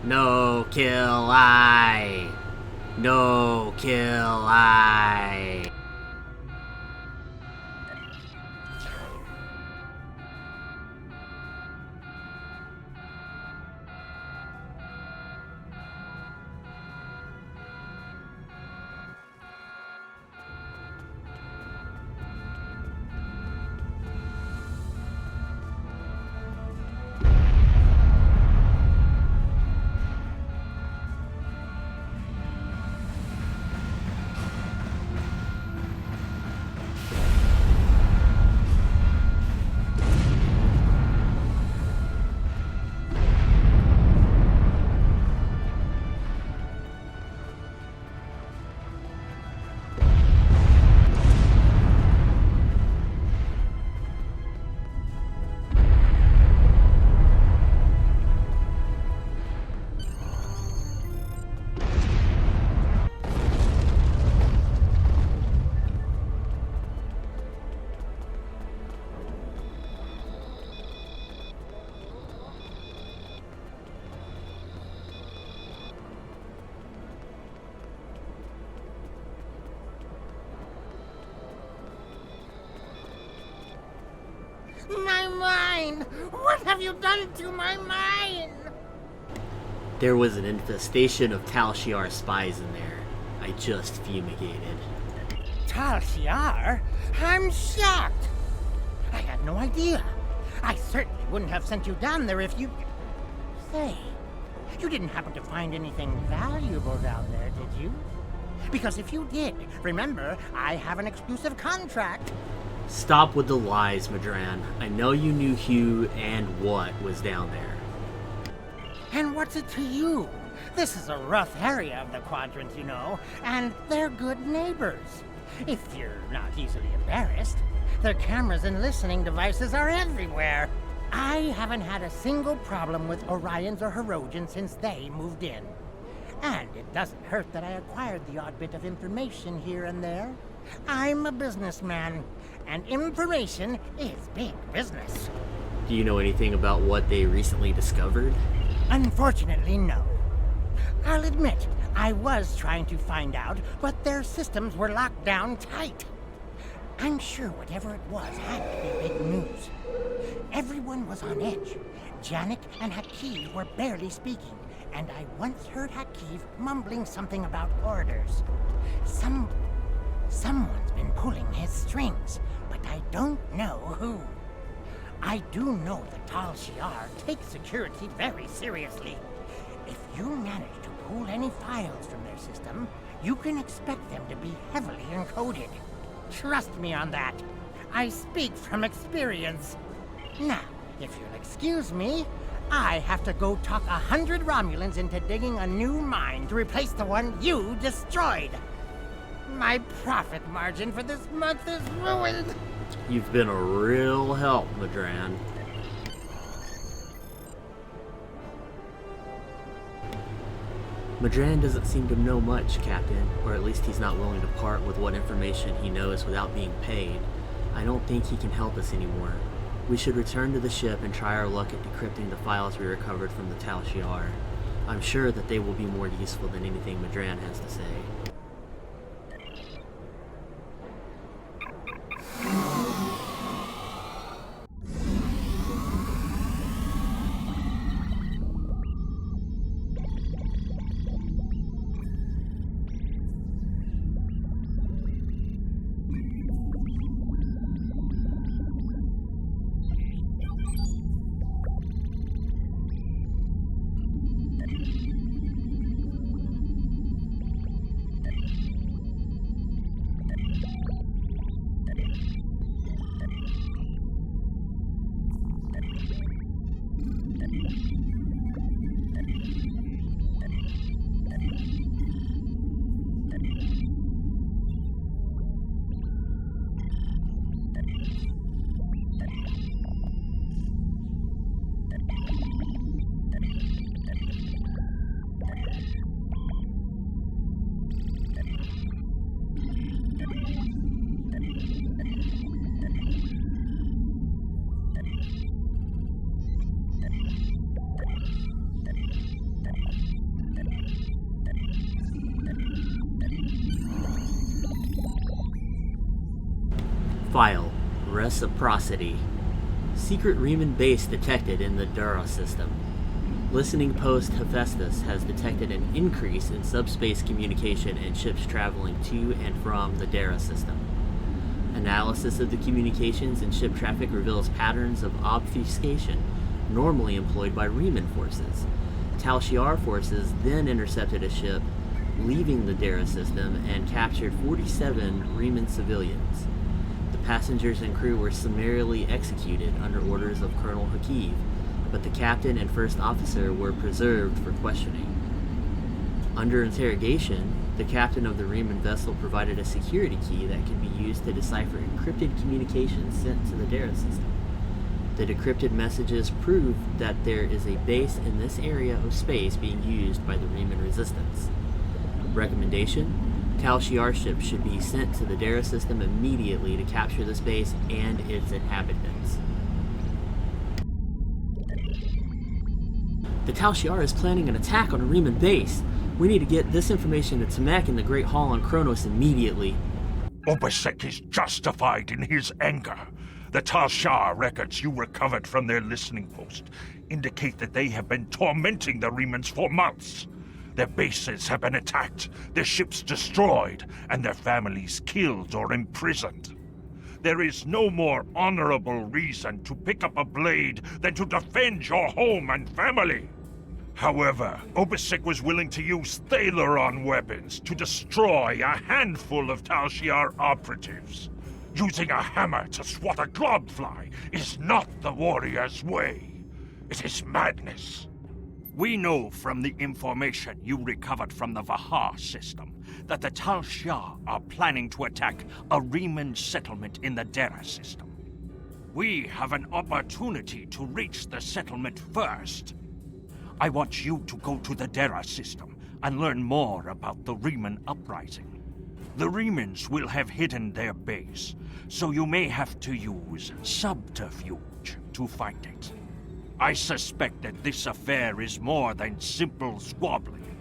No kill I. No kill I. My mind! What have you done to my mind? There was an infestation of Tal Shiar spies in there. I just fumigated. Tal Shiar? I'm shocked! I had no idea. I certainly wouldn't have sent you down there if you... Say, you didn't happen to find anything valuable down there, did you? Because if you did, remember, I have an exclusive contract. Stop with the lies, Madran. I know you knew who and what was down there. And what's it to you? This is a rough area of the Quadrant, you know, and they're good neighbors. If you're not easily embarrassed. Their cameras and listening devices are everywhere. I haven't had a single problem with Orions or Herodians since they moved in. And it doesn't hurt that I acquired the odd bit of information here and there. I'm a businessman, and information is big business. Do you know anything about what they recently discovered? Unfortunately, no. I'll admit, I was trying to find out, but their systems were locked down tight. I'm sure whatever it was had to be big news. Everyone was on edge. Janek and Hakiv were barely speaking, and I once heard Hakiv mumbling something about orders. Someone's been pulling his strings, but I don't know who. I do know that Tal Shiar takes security very seriously. If you manage to pull any files from their system, you can expect them to be heavily encoded. Trust me on that. I speak from experience. Now, if you'll excuse me, I have to go talk 100 Romulans into digging a new mine to replace the one you destroyed. My profit margin for this month is ruined. You've been a real help, Madran. Madran doesn't seem to know much, Captain, or at least he's not willing to part with what information he knows without being paid. I don't think he can help us anymore. We should return to the ship and try our luck at decrypting the files we recovered from the Tal Shiar. I'm sure that they will be more useful than anything Madran has to say. File. Reciprocity. Secret Riemann base detected in the Dura system. Listening post Hephaestus has detected an increase in subspace communication and ships traveling to and from the Dura system. Analysis of the communications and ship traffic reveals patterns of obfuscation normally employed by Riemann forces. Tal Shiar forces then intercepted a ship leaving the Dura system and captured 47 Riemann civilians. The passengers and crew were summarily executed under orders of Colonel Hakiv, but the captain and first officer were preserved for questioning. Under interrogation, the captain of the Riemann vessel provided a security key that could be used to decipher encrypted communications sent to the Dara system. The decrypted messages proved that there is a base in this area of space being used by the Riemann resistance. Recommendation: Tal Shiar ships should be sent to the Dara system immediately to capture this base and its inhabitants. The Tal Shiar is planning an attack on a Riemann base. We need to get this information to Tamek in the Great Hall on Kronos immediately. Obasek is justified in his anger. The Tal Shiar records you recovered from their listening post indicate that they have been tormenting the Riemanns for months. Their bases have been attacked, their ships destroyed, and their families killed or imprisoned. There is no more honorable reason to pick up a blade than to defend your home and family. However, Obasek was willing to use Thaleron weapons to destroy a handful of Tal Shiar operatives. Using a hammer to swat a globfly is not the warrior's way. It is madness. We know from the information you recovered from the Vahar system that the Tal Shiar are planning to attack a Riemann settlement in the Dara system. We have an opportunity to reach the settlement first. I want you to go to the Dara system and learn more about the Riemann uprising. The Riemanns will have hidden their base, so you may have to use subterfuge to find it. I suspect that this affair is more than simple squabbling.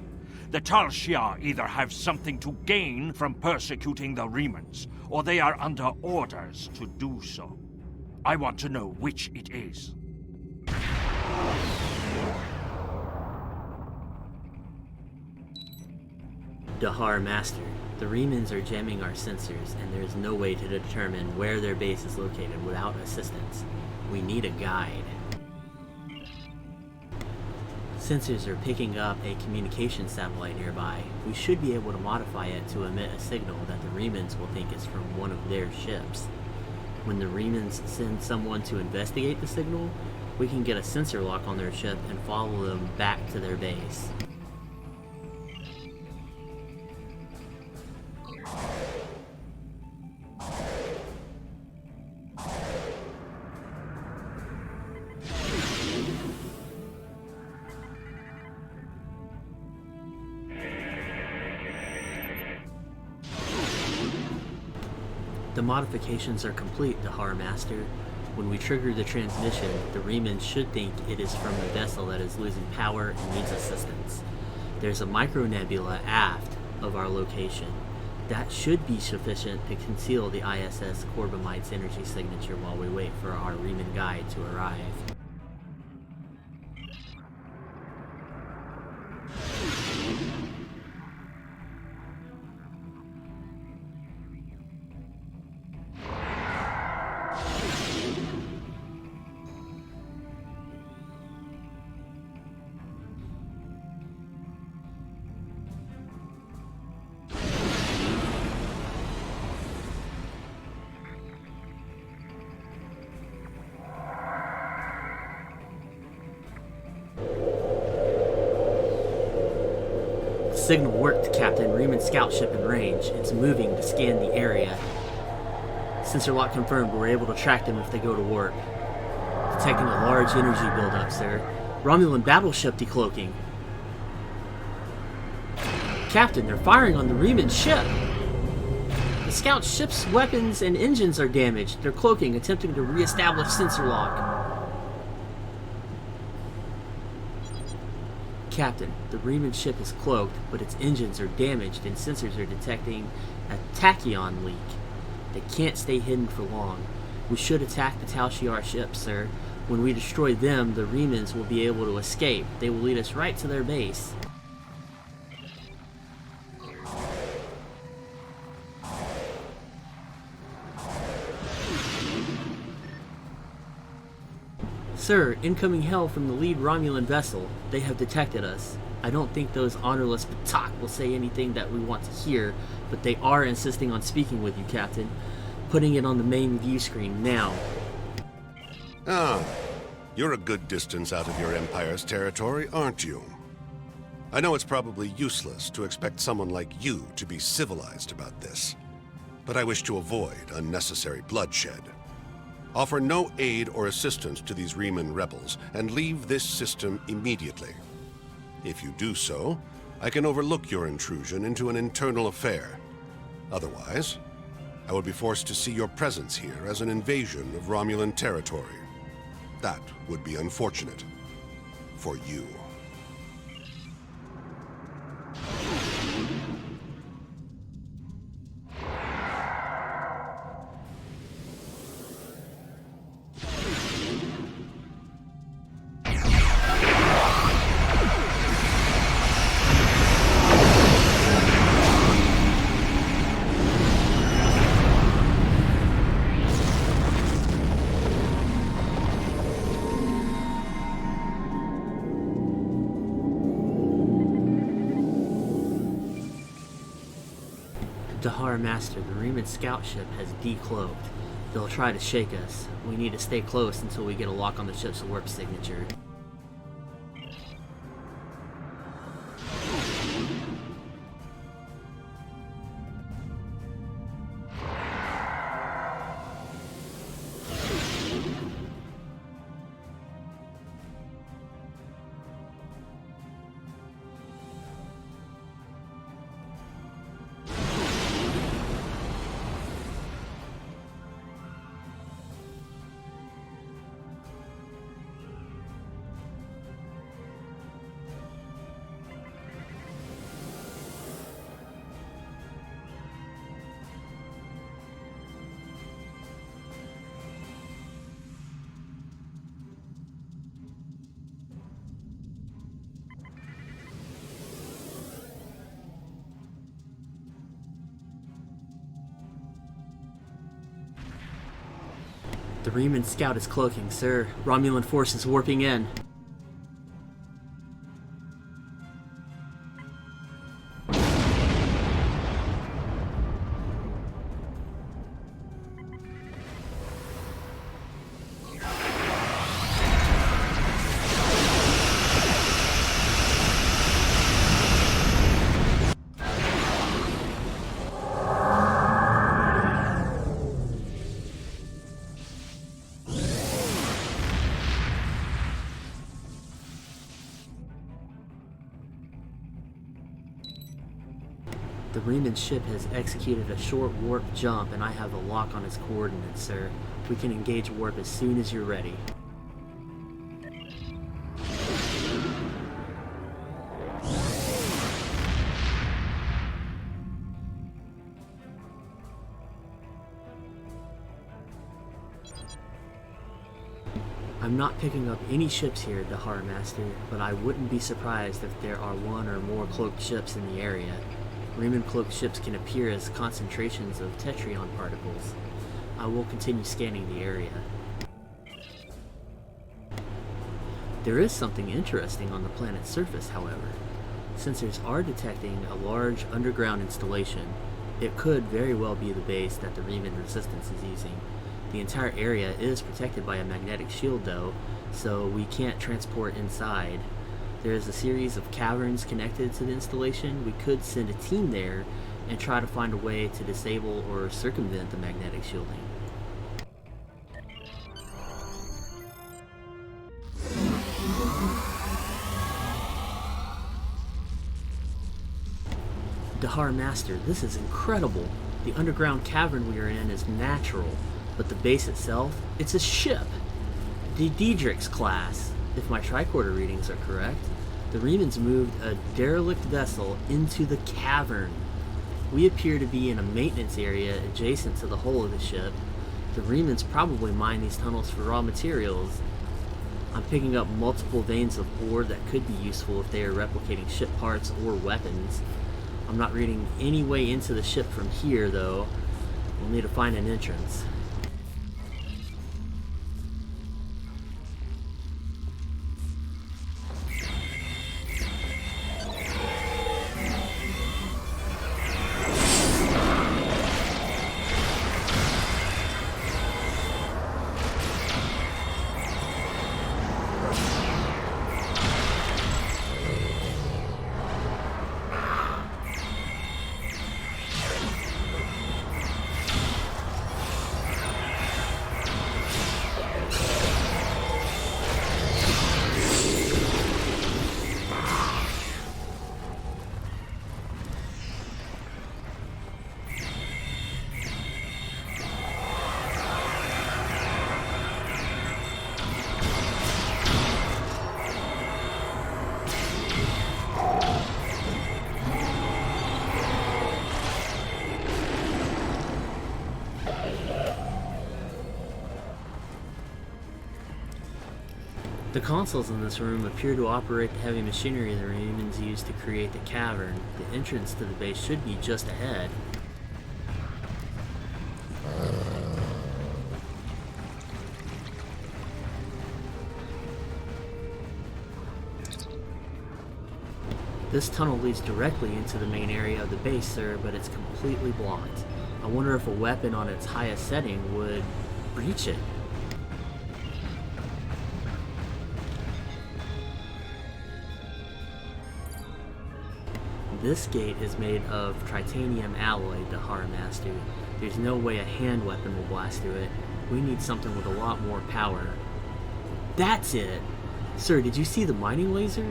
The Tal Shiar either have something to gain from persecuting the Riemanns, or they are under orders to do so. I want to know which it is. Dahar Master, the Riemanns are jamming our sensors, and there is no way to determine where their base is located without assistance. We need a guide. Sensors are picking up a communication satellite nearby. We should be able to modify it to emit a signal that the Riemanns will think is from one of their ships. When the Riemanns send someone to investigate the signal, we can get a sensor lock on their ship and follow them back to their base. The modifications are complete, Dahar Master. When we trigger the transmission, the Remans should think it is from the vessel that is losing power and needs assistance. There's a micronebula aft of our location. That should be sufficient to conceal the ISS Corbomite's energy signature while we wait for our Reman guide to arrive. Signal worked, Captain. Reman scout ship in range. It's moving to scan the area. Sensor lock confirmed. We're able to track them if they go to warp. Detecting a large energy buildup, sir. Romulan battleship decloaking. Captain, they're firing on the Reman ship. The scout ship's weapons and engines are damaged. They're cloaking, attempting to re-establish sensor lock. Captain, the Reman ship is cloaked, but its engines are damaged and sensors are detecting a tachyon leak. They can't stay hidden for long. We should attack the Tal Shiar ship, sir. When we destroy them, the Remans will be able to escape. They will lead us right to their base. Sir, incoming hail from the lead Romulan vessel. They have detected us. I don't think those honorless Batak will say anything that we want to hear, but they are insisting on speaking with you, Captain. Putting it on the main view screen now. Ah, you're a good distance out of your Empire's territory, aren't you? I know it's probably useless to expect someone like you to be civilized about this, but I wish to avoid unnecessary bloodshed. Offer no aid or assistance to these Reman rebels, and leave this system immediately. If you do so, I can overlook your intrusion into an internal affair. Otherwise, I would be forced to see your presence here as an invasion of Romulan territory. That would be unfortunate. For you. Dahar Master, the Reman scout ship has decloaked. They'll try to shake us. We need to stay close until we get a lock on the ship's warp signature. The Reman scout is cloaking, sir. Romulan forces warping in. The Riemann ship has executed a short warp jump, and I have a lock on its coordinates, sir. We can engage warp as soon as you're ready. I'm not picking up any ships here, Dahar Master, but I wouldn't be surprised if there are one or more cloaked ships in the area. Riemann cloaked ships can appear as concentrations of tetryon particles. I will continue scanning the area. There is something interesting on the planet's surface, however. Sensors are detecting a large underground installation. It could very well be the base that the Riemann resistance is using. The entire area is protected by a magnetic shield though, so we can't transport inside. There is a series of caverns connected to the installation. We could send a team there and try to find a way to disable or circumvent the magnetic shielding. Dahar Master, this is incredible. The underground cavern we are in is natural, but the base itself, it's a ship. The Diedrich's class, if my tricorder readings are correct. The Riemanns moved a derelict vessel into the cavern. We appear to be in a maintenance area adjacent to the hull of the ship. The Riemanns probably mine these tunnels for raw materials. I'm picking up multiple veins of ore that could be useful if they are replicating ship parts or weapons. I'm not reading any way into the ship from here though. We'll need to find an entrance. The consoles in this room appear to operate the heavy machinery the Riemanns used to create the cavern. The entrance to the base should be just ahead. This tunnel leads directly into the main area of the base, sir, but it's completely blocked. I wonder if a weapon on its highest setting would breach it. This gate is made of titanium alloy, Dahar Master. There's no way a hand weapon will blast through it. We need something with a lot more power. That's it! Sir, did you see the mining laser?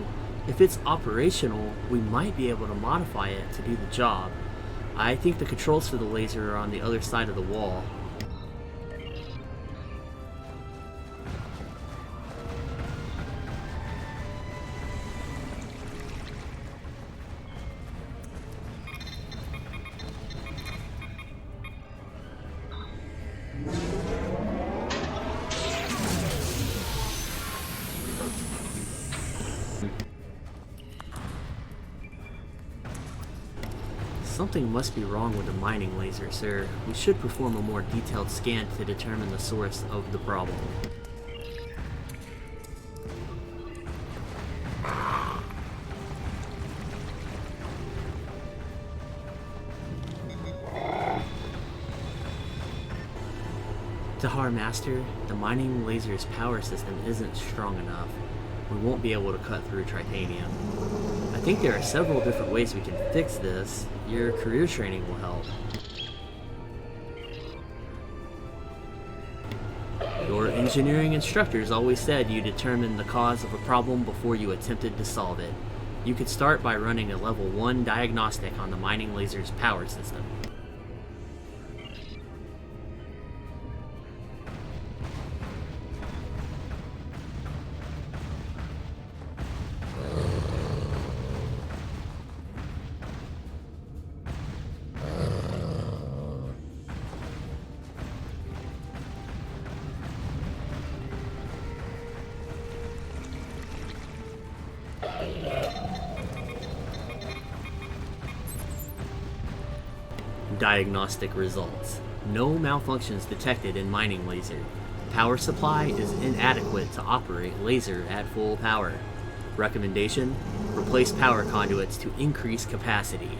If it's operational, we might be able to modify it to do the job. I think the controls for the laser are on the other side of the wall. Something must be wrong with the mining laser, sir. We should perform a more detailed scan to determine the source of the problem. Dahar Master, the mining laser's power system isn't strong enough. We won't be able to cut through titanium. I think there are several different ways we can fix this. Your career training will help. Your engineering instructors always said you determined the cause of a problem before you attempted to solve it. You could start by running a level 1 diagnostic on the mining laser's power system. Diagnostic results. No malfunctions detected in mining laser. Power supply is inadequate to operate laser at full power. Recommendation: replace power conduits to increase capacity.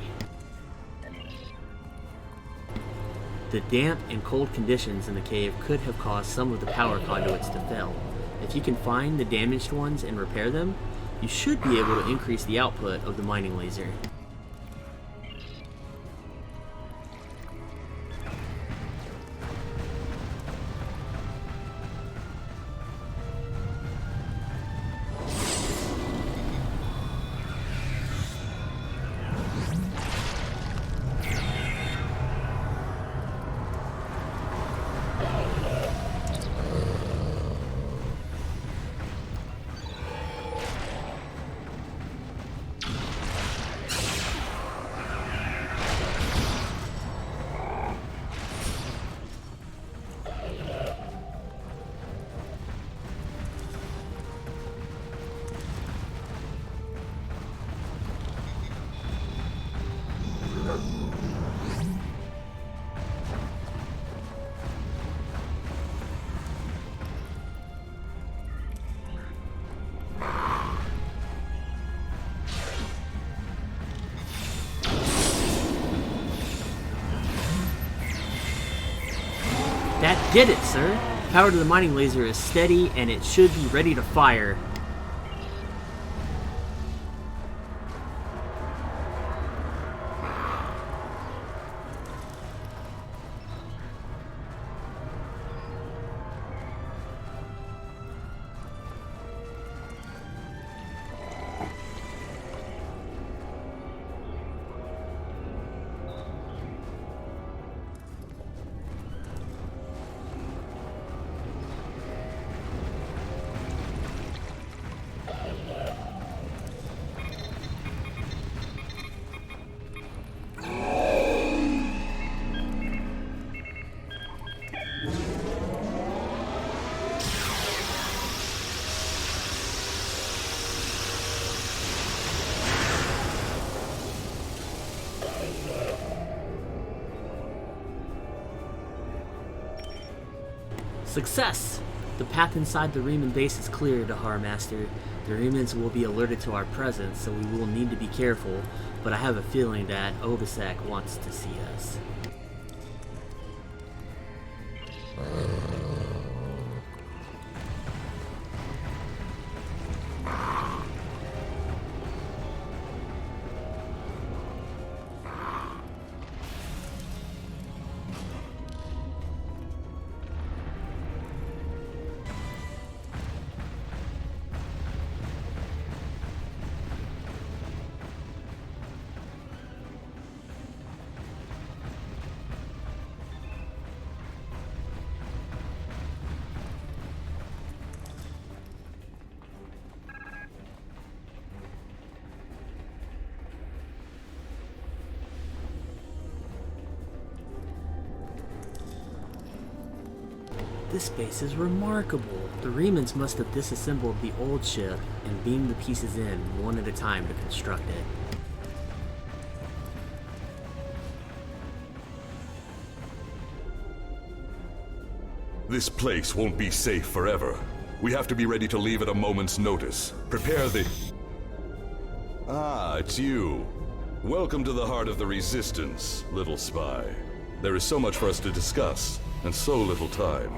The damp and cold conditions in the cave could have caused some of the power conduits to fail. If you can find the damaged ones and repair them, you should be able to increase the output of the mining laser. That did it, sir! Power to the mining laser is steady and it should be ready to fire. Success! The path inside the Riemann base is clear, Dahar Master. The Riemans will be alerted to our presence, so we will need to be careful, but I have a feeling that Obasek wants to see us. This base is remarkable. The Riemans must have disassembled the old ship and beamed the pieces in one at a time to construct it. This place won't be safe forever. We have to be ready to leave at a moment's notice. Prepare the... Ah, it's you. Welcome to the heart of the Resistance, little spy. There is so much for us to discuss, and so little time.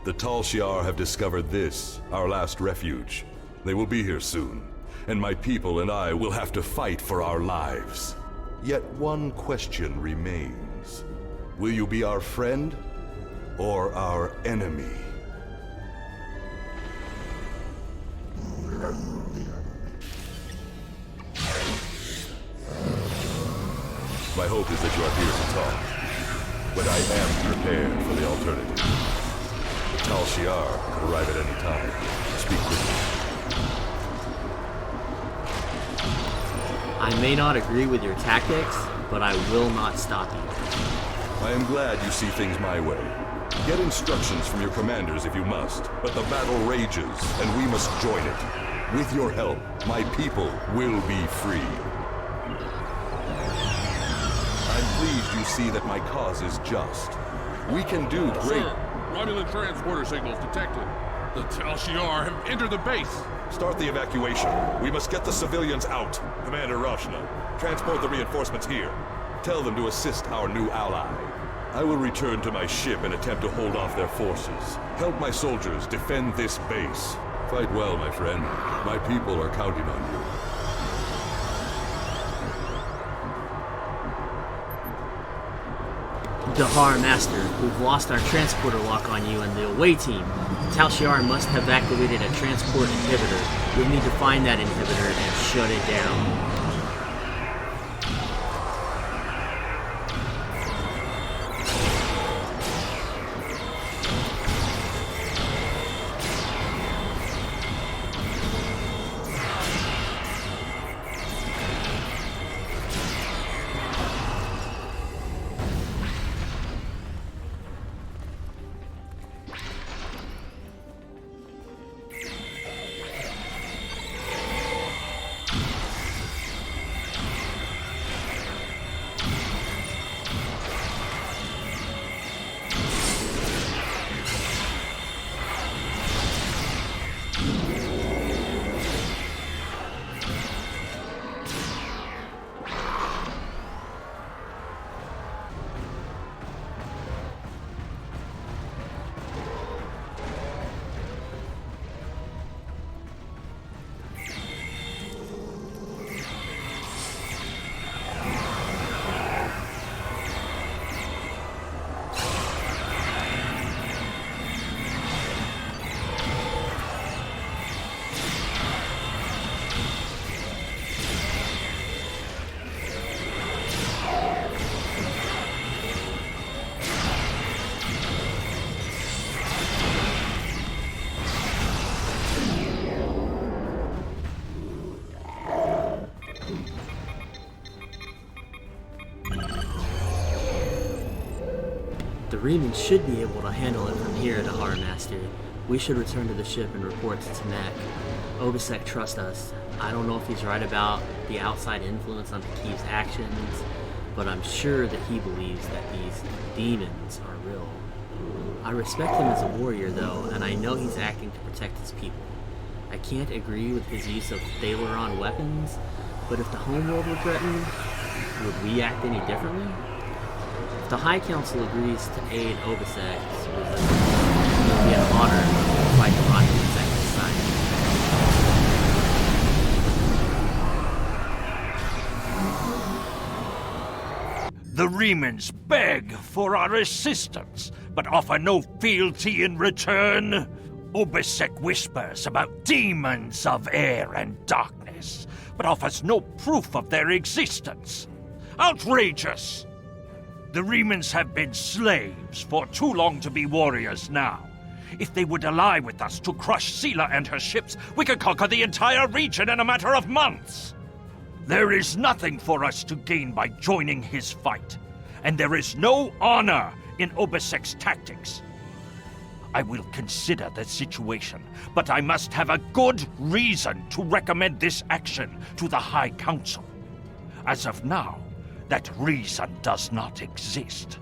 The Tal Shiar have discovered this, our last refuge. They will be here soon, and my people and I will have to fight for our lives. Yet one question remains. Will you be our friend or our enemy? My hope is that you are here to talk. But I am prepared for the alternative. The Tal Shiar could arrive at any time. Speak quickly. I may not agree with your tactics, but I will not stop you. I am glad you see things my way. Get instructions from your commanders if you must, but the battle rages, and we must join it. With your help, my people will be free. I'm pleased you see that my cause is just. We can do great... Sir, Romulan transporter signals detected. The Tal Shiar have entered the base. Start the evacuation. We must get the civilians out. Commander Roshna, transport the reinforcements here. Tell them to assist our new ally. I will return to my ship and attempt to hold off their forces. Help my soldiers defend this base. Fight well, my friend. My people are counting on you. Dahar Master, we've lost our transporter lock on you and the away team. Tal Shiar must have activated a transport inhibitor. You'll need to find that inhibitor and shut it down. The Remans should be able to handle it from here, Dahar Master. We should return to the ship and report to Tamek. Obisek trusts us. I don't know if he's right about the outside influence on Hakiv's actions, but I'm sure that he believes that these demons are real. I respect him as a warrior, though, and I know he's acting to protect his people. I can't agree with his use of Thalaron weapons, but if the homeworld were threatened, would we act any differently? If the High Council agrees to aid Obisek, it will be an honor to fight the Romulans at his side. The Remans beg for our assistance, but offer no fealty in return. Obisek whispers about demons of air and darkness, but offers no proof of their existence. Outrageous! The Remans have been slaves for too long to be warriors now. If they would ally with us to crush Sela and her ships, we could conquer the entire region in a matter of months. There is nothing for us to gain by joining his fight, and there is no honor in Obisek's tactics. I will consider the situation, but I must have a good reason to recommend this action to the High Council. As of now, that reason does not exist.